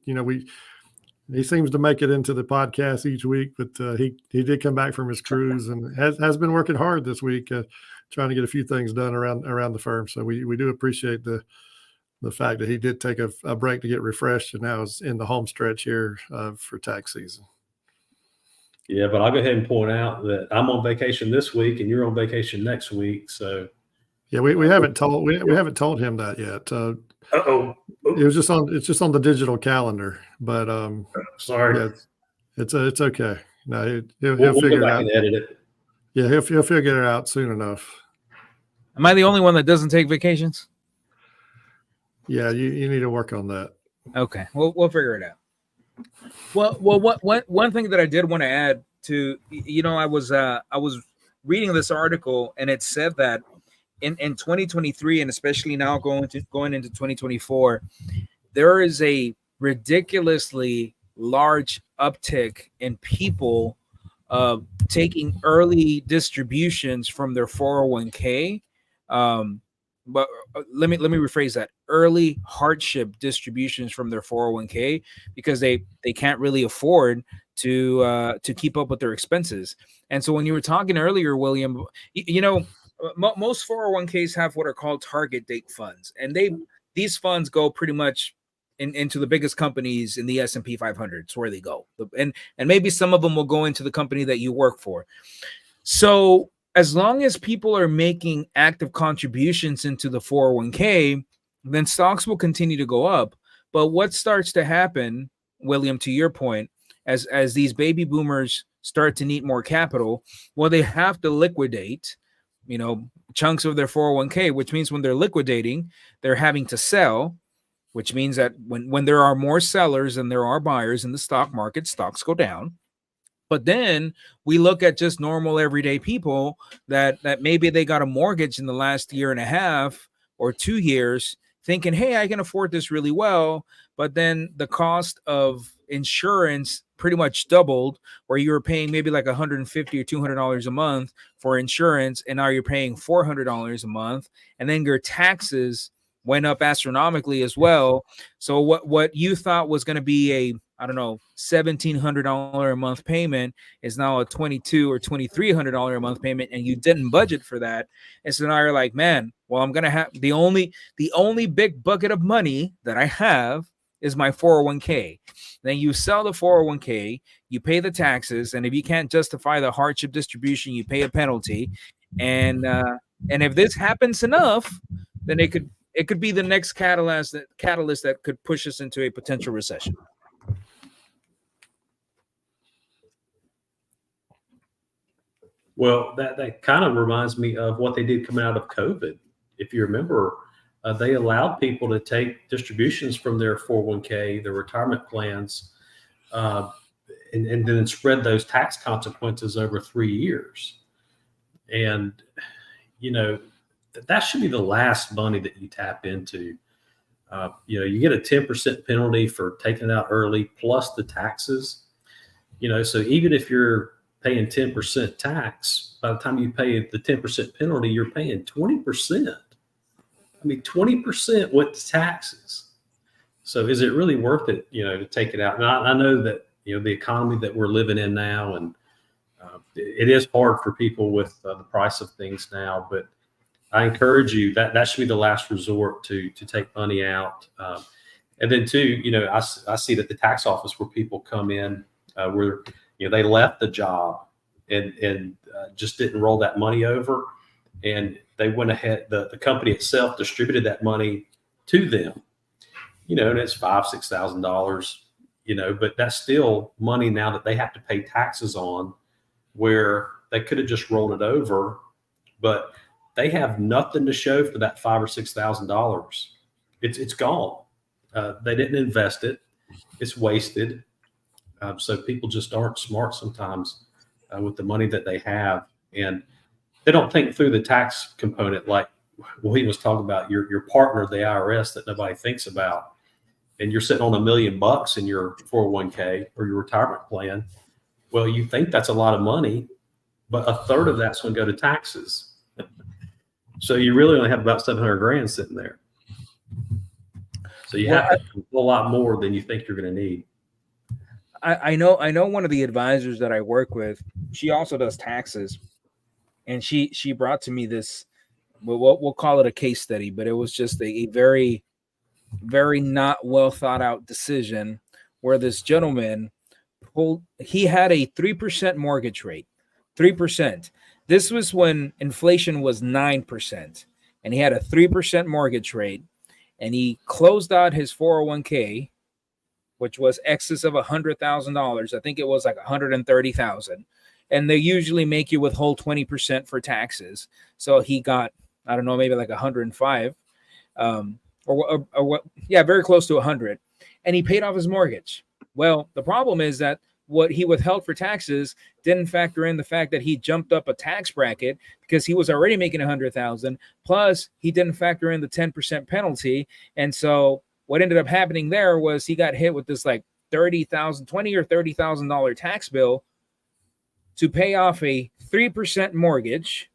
he seems to make it into the podcast each week. But he did come back from his cruise and has been working hard this week, trying to get a few things done around the firm. So we do appreciate the fact that he did take a break to get refreshed, and now is in the home stretch here for tax season. Yeah, but I'll go ahead and point out that I'm on vacation this week and you're on vacation next week. So yeah, we haven't told him that yet. It's just on the digital calendar. But sorry, yeah, it's okay. No, he'll figure it out. And edit it. Yeah, he'll figure it out soon enough. Am I the only one that doesn't take vacations? Yeah, you need to work on that. Okay, we'll figure it out. Well, one thing that I did want to add to, I was reading this article, and it said that in 2023, and especially now going into 2024, there is a ridiculously large uptick in people taking early distributions from their 401k. But let me rephrase that: early hardship distributions from their 401k, because they can't really afford to keep up with their expenses. And so when you were talking earlier, William, most 401ks have what are called target date funds, and these funds go pretty much into the biggest companies in the S&P 500. It's where they go, and maybe some of them will go into the company that you work for. So as long as people are making active contributions into the 401k, then stocks will continue to go up. But what starts to happen, William, to your point, as these baby boomers start to need more capital, well, they have to liquidate, chunks of their 401k, which means when they're liquidating, they're having to sell, which means that when there are more sellers than there are buyers in the stock market, stocks go down. But then we look at just normal everyday people that maybe they got a mortgage in the last year and a half or 2 years, thinking, hey, I can afford this really well. But then the cost of insurance pretty much doubled, where you were paying maybe like $150 or $200 a month for insurance, and now you're paying $400 a month. And then your taxes went up astronomically as well. So what you thought was going to be a, I don't know, $1,700 a month payment is now a $2,200 or $2,300 a month payment, and you didn't budget for that. And so now you're like, man, well, I'm going to have the only big bucket of money that I have is my 401k. Then you sell the 401k, you pay the taxes, and if you can't justify the hardship distribution, you pay a penalty. And if this happens enough, then it could be the next catalyst that could push us into a potential recession. Well, that kind of reminds me of what they did coming out of COVID. If you remember, they allowed people to take distributions from their 401k, their retirement plans, uh, and then spread those tax consequences over 3 years. And, that should be the last money that you tap into. You get a 10% penalty for taking it out early plus the taxes. So even if you're paying 10% tax, by the time you pay the 10% penalty, you're paying 20%. I mean, 20% with taxes. So is it really worth it, to take it out? And I know that, the economy that we're living in now, and it is hard for people with the price of things now, but I encourage you that should be the last resort to take money out. And then too, I see that the tax office where people come in where, they left the job and just didn't roll that money over. And they went ahead, the company itself distributed that money to them, and it's $5,000-$6,000, but that's still money now that they have to pay taxes on, where they could have just rolled it over, but they have nothing to show for that $5,000 or $6,000. It's gone. They didn't invest it. It's wasted. So people just aren't smart sometimes with the money that they have, and they don't think through the tax component, like William was talking about, your partner, the IRS, that nobody thinks about. And you're sitting on $1 million in your 401k or your retirement plan. Well, you think that's a lot of money, but a third of that's going to go to taxes. So you really only have about 700 grand sitting there. So you have to do a lot more than you think you're going to need. I know one of the advisors that I work with, she also does taxes, and she brought to me this, we'll call it a case study, but it was just a very, very not well thought out decision where this gentleman he had a 3% mortgage rate, 3%. This was when inflation was 9%, and he had a 3% mortgage rate, and he closed out his 401k, which was excess of $100,000. I think it was like $130,000. And they usually make you withhold 20% for taxes. So he got, I don't know, maybe like 105, very close to 100. And he paid off his mortgage. Well, the problem is that what he withheld for taxes didn't factor in the fact that he jumped up a tax bracket because he was already making 100,000. Plus, he didn't factor in the 10% penalty. And so what ended up happening there was he got hit with this like $20,000 or $30,000 tax bill to pay off a 3% mortgage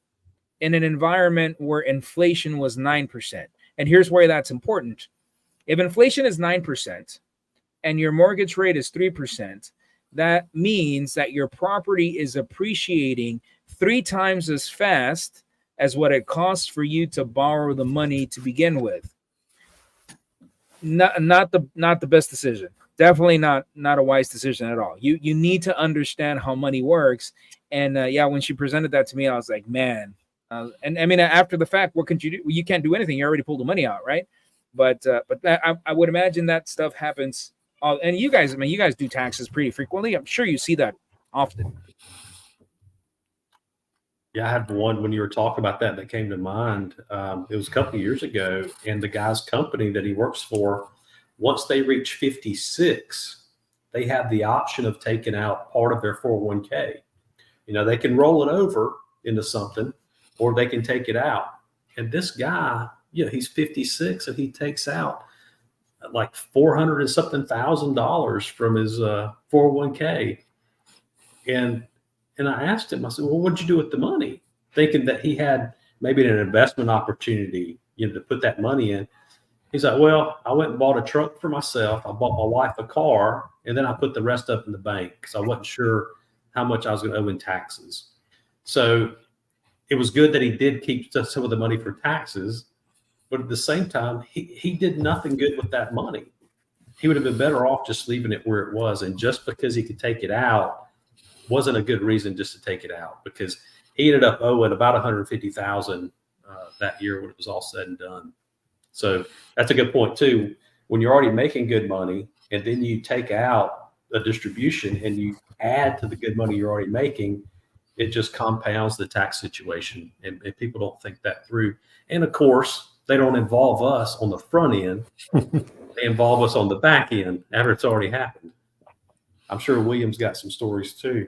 in an environment where inflation was 9%. And here's where that's important. If inflation is 9% and your mortgage rate is 3%, that means that your property is appreciating 3 times as fast as what it costs for you to borrow the money to begin with. Not the best decision. Definitely not a wise decision at all. You need to understand how money works. And when she presented that to me, I was like, man. And I mean, after the fact, what can you do? You can't do anything. You already pulled the money out, right? But I would imagine that stuff happens. And you guys do taxes pretty frequently. I'm sure you see that often. Yeah, I had one when you were talking about that came to mind. It was a couple of years ago, and the guy's company that he works for, once they reach 56, they have the option of taking out part of their 401k. They can roll it over into something, or they can take it out. And this guy, he's 56, and he takes out like $400 and something thousand from his 401k. And I asked him, I said, well, what'd you do with the money? Thinking that he had maybe an investment opportunity, to put that money in. He's like, well, I went and bought a truck for myself. I bought my wife a car, and then I put the rest up in the bank because I wasn't sure how much I was going to owe in taxes. So it was good that he did keep some of the money for taxes, but at the same time, he did nothing good with that money. He would have been better off just leaving it where it was. And just because he could take it out wasn't a good reason just to take it out, because he ended up owing about $150,000 that year when it was all said and done. So that's a good point too. When you're already making good money and then you take out a distribution and you add to the good money you're already making, it just compounds the tax situation, and people don't think that through. And of course, they don't involve us on the front end. They involve us on the back end after it's already happened. I'm sure William's got some stories too.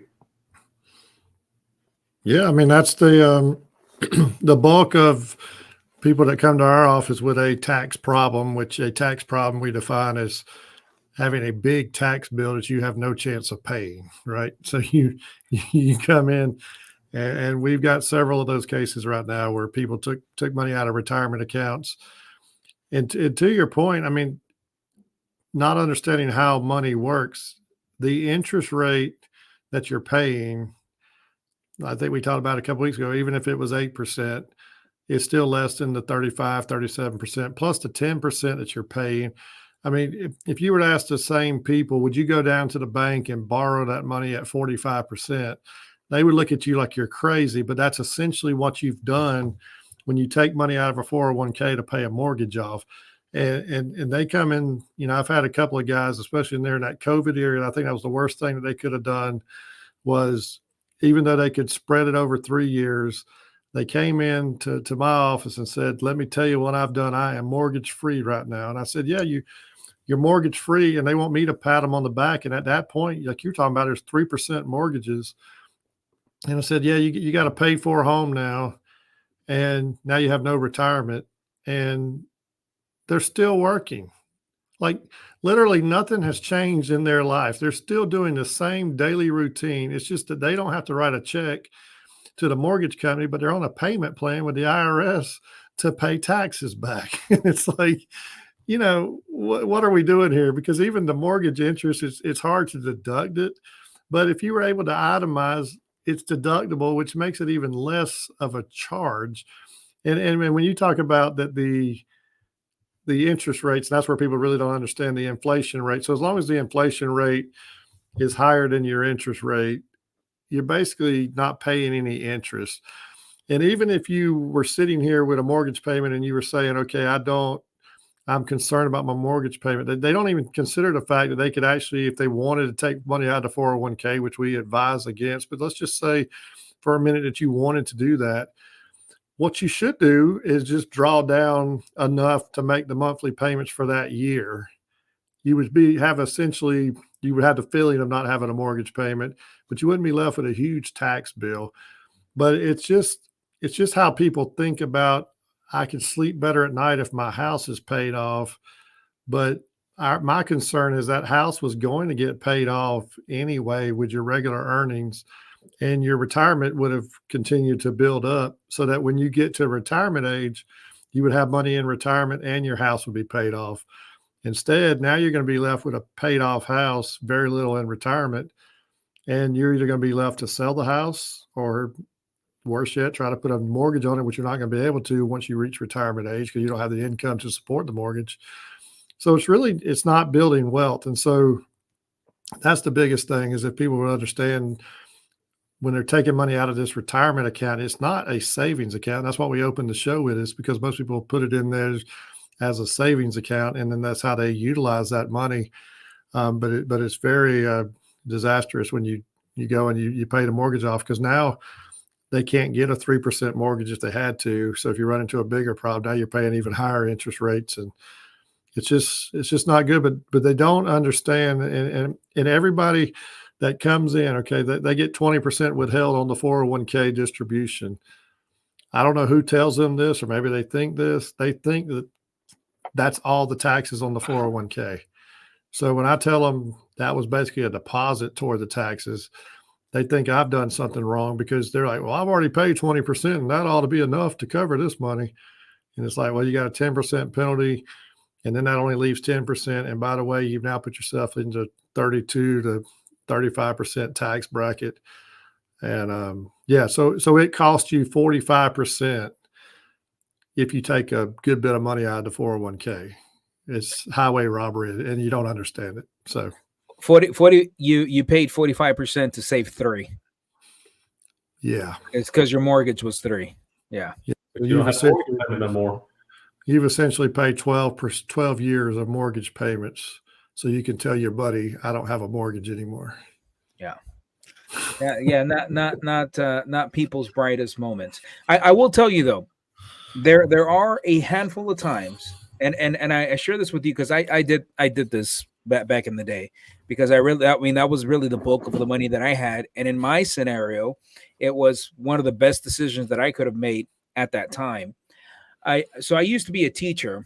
Yeah, I mean, that's the the bulk of people that come to our office with a tax problem, which a tax problem we define as having a big tax bill that you have no chance of paying, right? So you come in, and we've got several of those cases right now where people took money out of retirement accounts. And to your point, I mean, not understanding how money works, the interest rate that you're paying, I think we talked about it a couple weeks ago, even if it was 8%, it's still less than the 35, 37%, plus the 10% that you're paying. I mean, if you were to ask the same people, would you go down to the bank and borrow that money at 45%? They would look at you like you're crazy, but that's essentially what you've done when you take money out of a 401k to pay a mortgage off. And they come in, you know, I've had a couple of guys, especially in there in that COVID area. I think that was the worst thing that they could have done was, even though they could spread it over 3 years, they came in to my office and said, let me tell you what I've done. I am mortgage free right now. And I said, yeah, you're mortgage free. And they want me to pat them on the back. And at that point, like you're talking about, there's 3% mortgages. And I said, yeah, you got a paid for home now. And now you have no retirement. And they're still working. Like literally nothing has changed in their life. They're still doing the same daily routine. It's just that they don't have to write a check to the mortgage company, but they're on a payment plan with the IRS to pay taxes back. It's like, you know, what are we doing here? Because even the mortgage interest, it's hard to deduct it. But if you were able to itemize, it's deductible, which makes it even less of a charge. And when you talk about that, the interest rates, that's where people really don't understand the inflation rate. So as long as the inflation rate is higher than your interest rate, you're basically not paying any interest. And even if you were sitting here with a mortgage payment and you were saying, okay, I'm concerned about my mortgage payment, they don't even consider the fact that they could actually, if they wanted to take money out of 401k, which we advise against, but let's just say for a minute that you wanted to do that, what you should do is just draw down enough to make the monthly payments for that year. You would have essentially, you would have the feeling of not having a mortgage payment, but you wouldn't be left with a huge tax bill. But it's just how people think about, I can sleep better at night if my house is paid off. But my concern is that house was going to get paid off anyway with your regular earnings, and your retirement would have continued to build up so that when you get to retirement age, you would have money in retirement and your house would be paid off. Instead, now you're going to be left with a paid off house, very little in retirement, and you're either going to be left to sell the house or, worse yet, try to put a mortgage on it, which you're not going to be able to once you reach retirement age because you don't have the income to support the mortgage. So it's not building wealth. And so that's the biggest thing, is if people would understand when they're taking money out of this retirement account, it's not a savings account. That's what we opened the show with, is because most people put it in there as a savings account, and then that's how they utilize that money. But it's very disastrous when you go and you pay the mortgage off, because now they can't get a 3% mortgage if they had to. So if you run into a bigger problem, now you're paying even higher interest rates, and it's just not good. But they don't understand, and everybody that comes in, okay, they get 20% withheld on the 401k distribution. I don't know who tells them this, or maybe they think this. They think that that's all the taxes on the 401k. So when I tell them that was basically a deposit toward the taxes, they think I've done something wrong, because they're like, well, I've already paid 20% and that ought to be enough to cover this money. And it's like, well, you got a 10% penalty, and then that only leaves 10%. And by the way, you've now put yourself into 32 to 35% tax bracket. And so it costs you 45% if you take a good bit of money out of the 401k. It's highway robbery, and you don't understand it. So 40 you paid 45% to save 3. yeah, It's because your mortgage was 3. Yeah. But you don't have a mortgage payment no more. You've essentially paid 12 years of mortgage payments, so you can tell your buddy, I don't have a mortgage anymore. Yeah. Yeah, not people's brightest moments. I will tell you though, there are a handful of times, and I share this with you because I did this back in the day, because I mean that was really the bulk of the money that I had, and in my scenario, it was one of the best decisions that I could have made at that time. I used to be a teacher,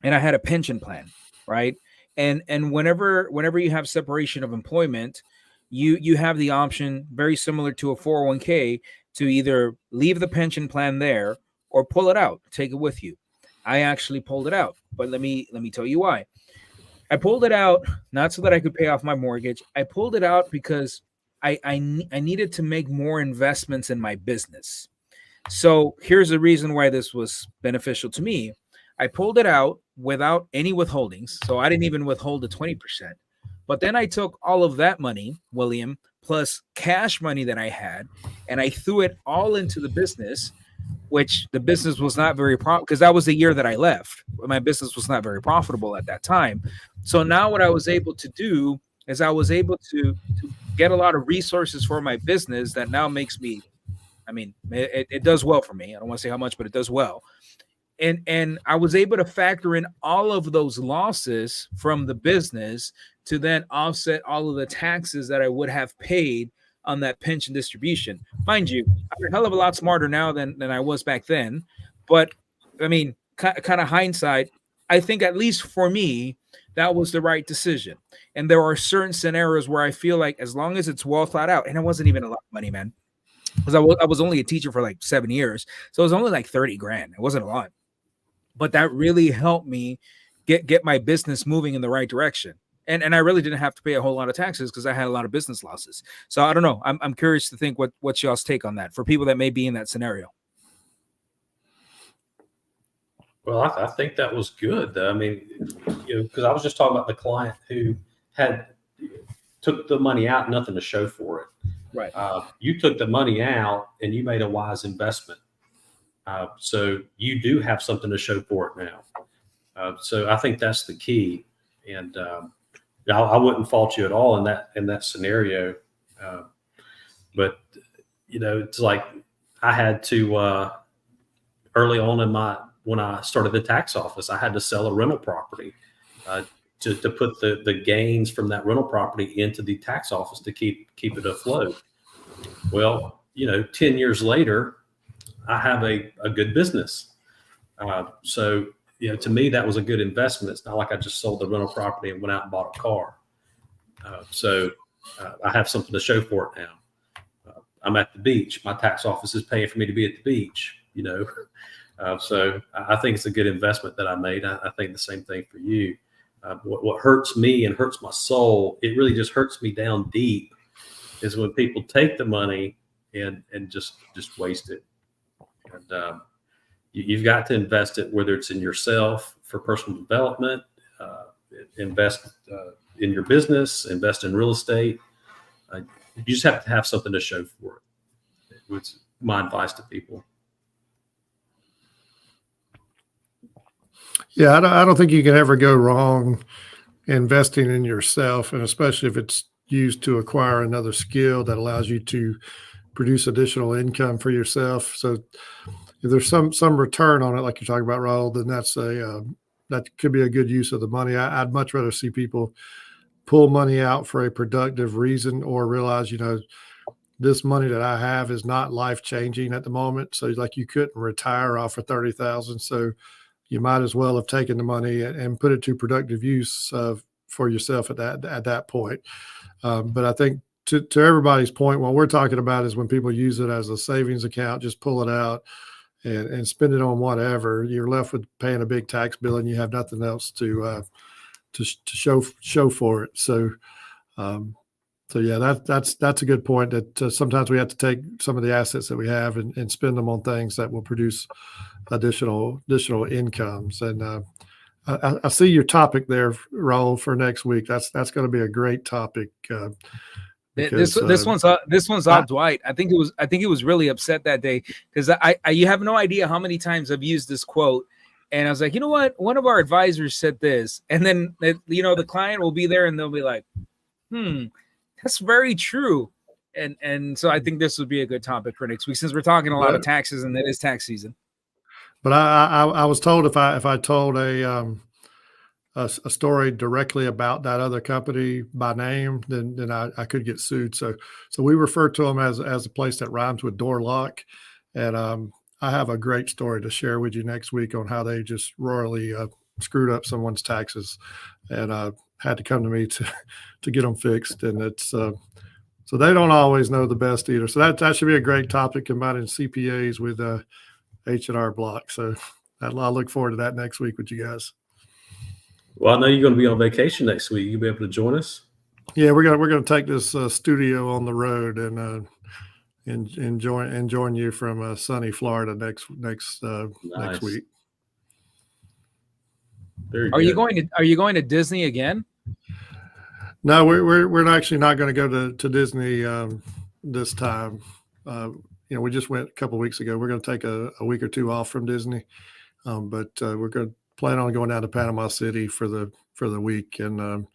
and I had a pension plan, right? And whenever you have separation of employment, you have the option, very similar to a 401k, to either leave the pension plan there or pull it out, take it with you. I actually pulled it out, but let me tell you why. I pulled it out not so that I could pay off my mortgage. I pulled it out because I needed to make more investments in my business. So here's the reason why this was beneficial to me. I pulled it out without any withholdings. So I didn't even withhold the 20%. But then I took all of that money, William, plus cash money that I had, and I threw it all into the business, which the business was not very profitable, because that was the year that I left. My business was not very profitable at that time. So now what I was able to do is I was able to get a lot of resources for my business that now makes me, I mean, it does well for me. I don't want to say how much, but it does well. And I was able to factor in all of those losses from the business to then offset all of the taxes that I would have paid on that pension distribution. Mind you, I'm a hell of a lot smarter now than I was back then. But I mean, kind of hindsight, I think at least for me, that was the right decision. And there are certain scenarios where I feel like as long as it's well thought out, and it wasn't even a lot of money, man, because I was only a teacher for like 7 years. So it was only like 30 grand. It wasn't a lot, but that really helped me get my business moving in the right direction. And I really didn't have to pay a whole lot of taxes because I had a lot of business losses. So I don't know. I'm curious to think what's y'all's take on that for people that may be in that scenario. Well, I think that was good. I mean, because I was just talking about the client who had took the money out, nothing to show for it. Right. You took the money out and you made a wise investment. So you do have something to show for it now. So I think that's the key. And I wouldn't fault you at all in that scenario. But it's like I had to early on when I started the tax office, I had to sell a rental property to put the gains from that rental property into the tax office to keep it afloat. Well, 10 years later, I have a good business. So, to me, that was a good investment. It's not like I just sold the rental property and went out and bought a car. So I have something to show for it now. I'm at the beach. My tax office is paying for me to be at the beach, So I think it's a good investment that I made. I think the same thing for you. What hurts me and hurts my soul, it really just hurts me down deep, is when people take the money and just waste it. And you've got to invest it, whether it's in yourself for personal development, invest in your business, invest in real estate. You just have to have something to show for it. It's my advice to people. Yeah, I don't think you can ever go wrong investing in yourself, and especially if it's used to acquire another skill that allows you to produce additional income for yourself. So if there's some return on it, like you're talking about, Raul, then that could be a good use of the money. I'd much rather see people pull money out for a productive reason, or realize, this money that I have is not life changing at the moment. So like you couldn't retire off of 30,000. So you might as well have taken the money and put it to productive use for yourself at that point. But I think to everybody's point, what we're talking about is when people use it as a savings account, just pull it out and spend it on whatever. You're left with paying a big tax bill, and you have nothing else to show for it. So yeah, that's a good point. That sometimes we have to take some of the assets that we have and spend them on things that will produce additional incomes. And I see your topic there, Raul, for next week. That's going to be a great topic. Because, this one's off Dwight. I think he was really upset that day because I you have no idea how many times I've used this quote, and I was like, you know what? One of our advisors said this, and then the client will be there and they'll be like, that's very true. and so I think this would be a good topic for next week since we're talking a lot of taxes and it is tax season. But I was told if I told a story directly about that other company by name, then I could get sued. So we refer to them as a place that rhymes with door lock, and I have a great story to share with you next week on how they just royally screwed up someone's taxes, and had to come to me to get them fixed. And it's so they don't always know the best either. So that should be a great topic, combining CPAs with H&R Block. So I look forward to that next week with you guys. Well, I know you're going to be on vacation next week. You'll be able to join us. Yeah, we're gonna take this studio on the road and join you from sunny Florida next week. Very Are good. you going to Disney again? No, we're actually not going to go to Disney this time. We just went a couple of weeks ago. We're going to take a week or two off from Disney, but we're going to plan on going down to Panama City for the week, and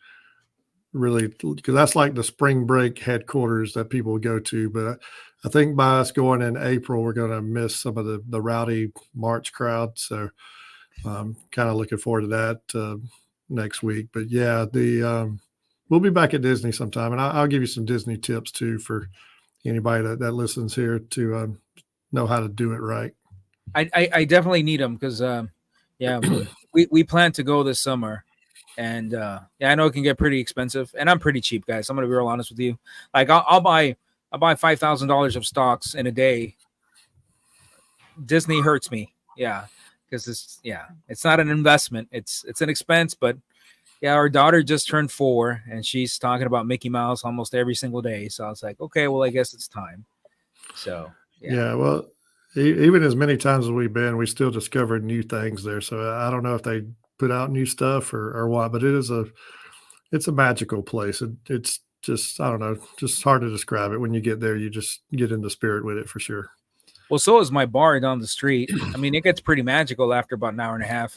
really, because that's like the spring break headquarters that people would go to. But I think by us going in April, we're going to miss some of the rowdy March crowd. So kind of looking forward to that next week. But yeah, we'll be back at Disney sometime, and I'll give you some Disney tips too for anybody that listens here to know how to do it right. I definitely need them because we plan to go this summer, and I know it can get pretty expensive, and I'm pretty cheap, guys. I'm gonna be real honest with you. Like I'll buy $5,000 of stocks in a day. Disney hurts me, because it's not an investment. It's an expense, but yeah, our daughter just turned 4, and she's talking about Mickey Mouse almost every single day. So I was like, okay, well, I guess it's time. So yeah, well, even as many times as we've been, we still discovered new things there. So I don't know if they put out new stuff or what, but it's a magical place. It's just, I don't know, just hard to describe it. When you get there, you just get in the spirit with it for sure. Well, so is my bar down the street. I mean, it gets pretty magical after about an hour and a half,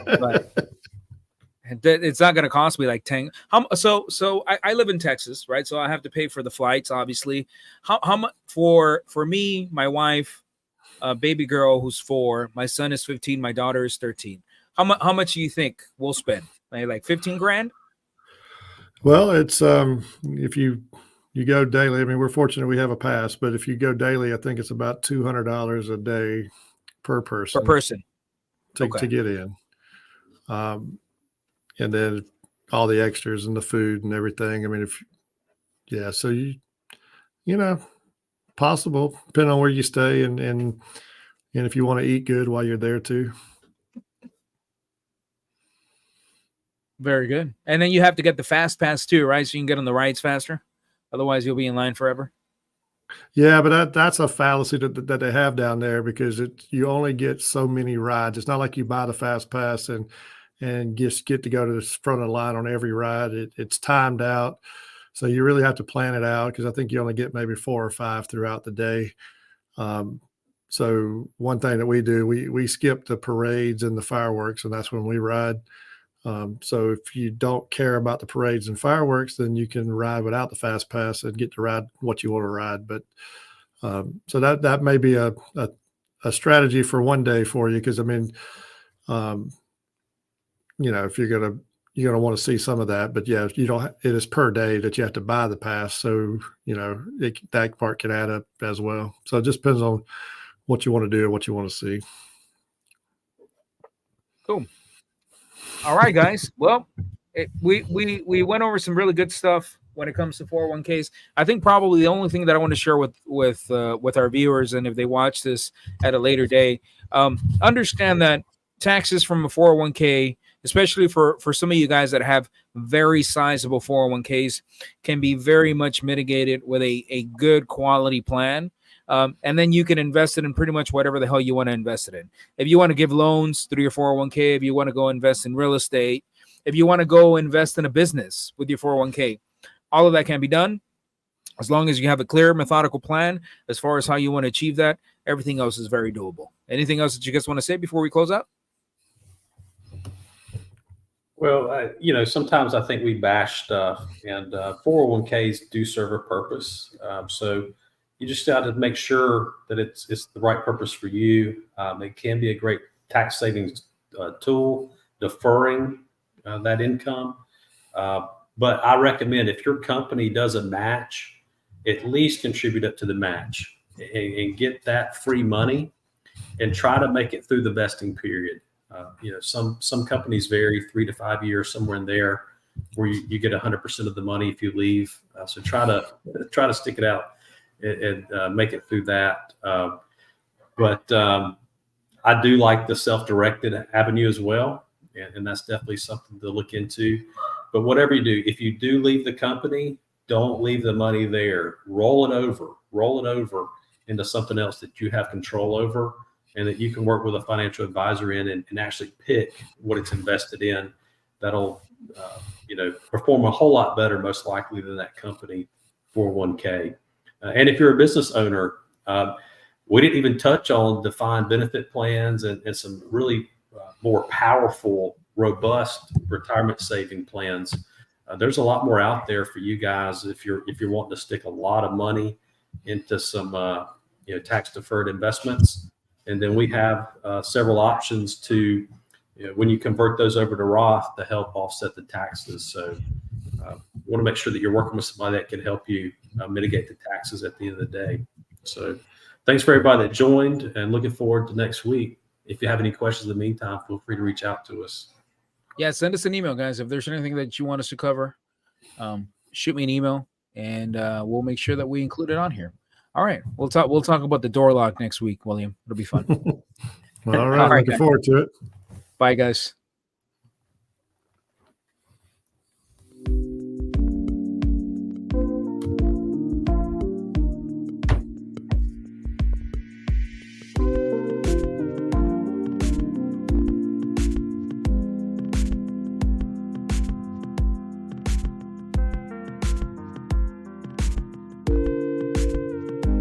but it's not going to cost me like 10. So I live in Texas, right? So I have to pay for the flights, obviously. How much for me, my wife, baby girl who's 4, my son is 15, my daughter is 13. How much do you think we'll spend? Like 15 grand? Well, it's if you go daily. I mean, we're fortunate we have a pass, but if you go daily, I think it's about $200 a day per person. To get in. And then all the extras and the food and everything. I mean, so possible, depending on where you stay and if you want to eat good while you're there too. Very good. And then you have to get the fast pass too, right? So you can get on the rides faster. Otherwise, you'll be in line forever. Yeah, but that's a fallacy that they have down there, because you only get so many rides. It's not like you buy the fast pass and just get to go to the front of the line on every ride. It's timed out. So you really have to plan it out, because I think you only get maybe 4 or 5 throughout the day. So one thing that we do, we skip the parades and the fireworks, and that's when we ride. So if you don't care about the parades and fireworks, then you can ride without the fast pass and get to ride what you want to ride. But so that may be a strategy for one day for you, because I mean, if you're gonna want to see some of that. But yeah, you don't. It is per day that you have to buy the pass, so that part can add up as well. So it just depends on what you want to do and what you want to see. Cool. All right, guys. Well, we went over some really good stuff when it comes to 401ks. I think probably the only thing that I want to share with our viewers, and if they watch this at a later day, understand that taxes from a 401k, especially for some of you guys that have very sizable 401ks, can be very much mitigated with a good quality plan. And then you can invest it in pretty much whatever the hell you want to invest it in. If you want to give loans through your 401k, if you want to go invest in real estate, if you want to go invest in a business with your 401k, all of that can be done as long as you have a clear, methodical plan as far as how you want to achieve that. Everything else is very doable. Anything else that you guys want to say before we close out? Well, sometimes I think we bash stuff, and 401ks do serve a purpose. So you just got to make sure that it's the right purpose for you. It can be a great tax savings tool, deferring that income. But I recommend if your company does a match, at least contribute up to the match and get that free money and try to make it through the vesting period. Some companies vary 3 to 5 years, somewhere in there, where you get 100% of the money if you leave. So try to stick it out and make it through that. But I do like the self-directed avenue as well, and that's definitely something to look into. But whatever you do, if you do leave the company, don't leave the money there. Roll it over into something else that you have control over, and that you can work with a financial advisor in and actually pick what it's invested in. That'll perform a whole lot better, most likely, than that company 401k. And if you're a business owner, we didn't even touch on defined benefit plans and some really more powerful, robust retirement saving plans. There's a lot more out there for you guys if you're wanting to stick a lot of money into some tax deferred investments. And then we have several options to, when you convert those over to Roth, to help offset the taxes. So we want to make sure that you're working with somebody that can help you mitigate the taxes at the end of the day. So thanks for everybody that joined, and looking forward to next week. If you have any questions in the meantime, feel free to reach out to us. Yeah, send us an email, guys. If there's anything that you want us to cover, shoot me an email, and we'll make sure that we include it on here. All right, we'll talk about the door lock next week, William. It'll be fun. All right, looking forward to it. Bye, guys.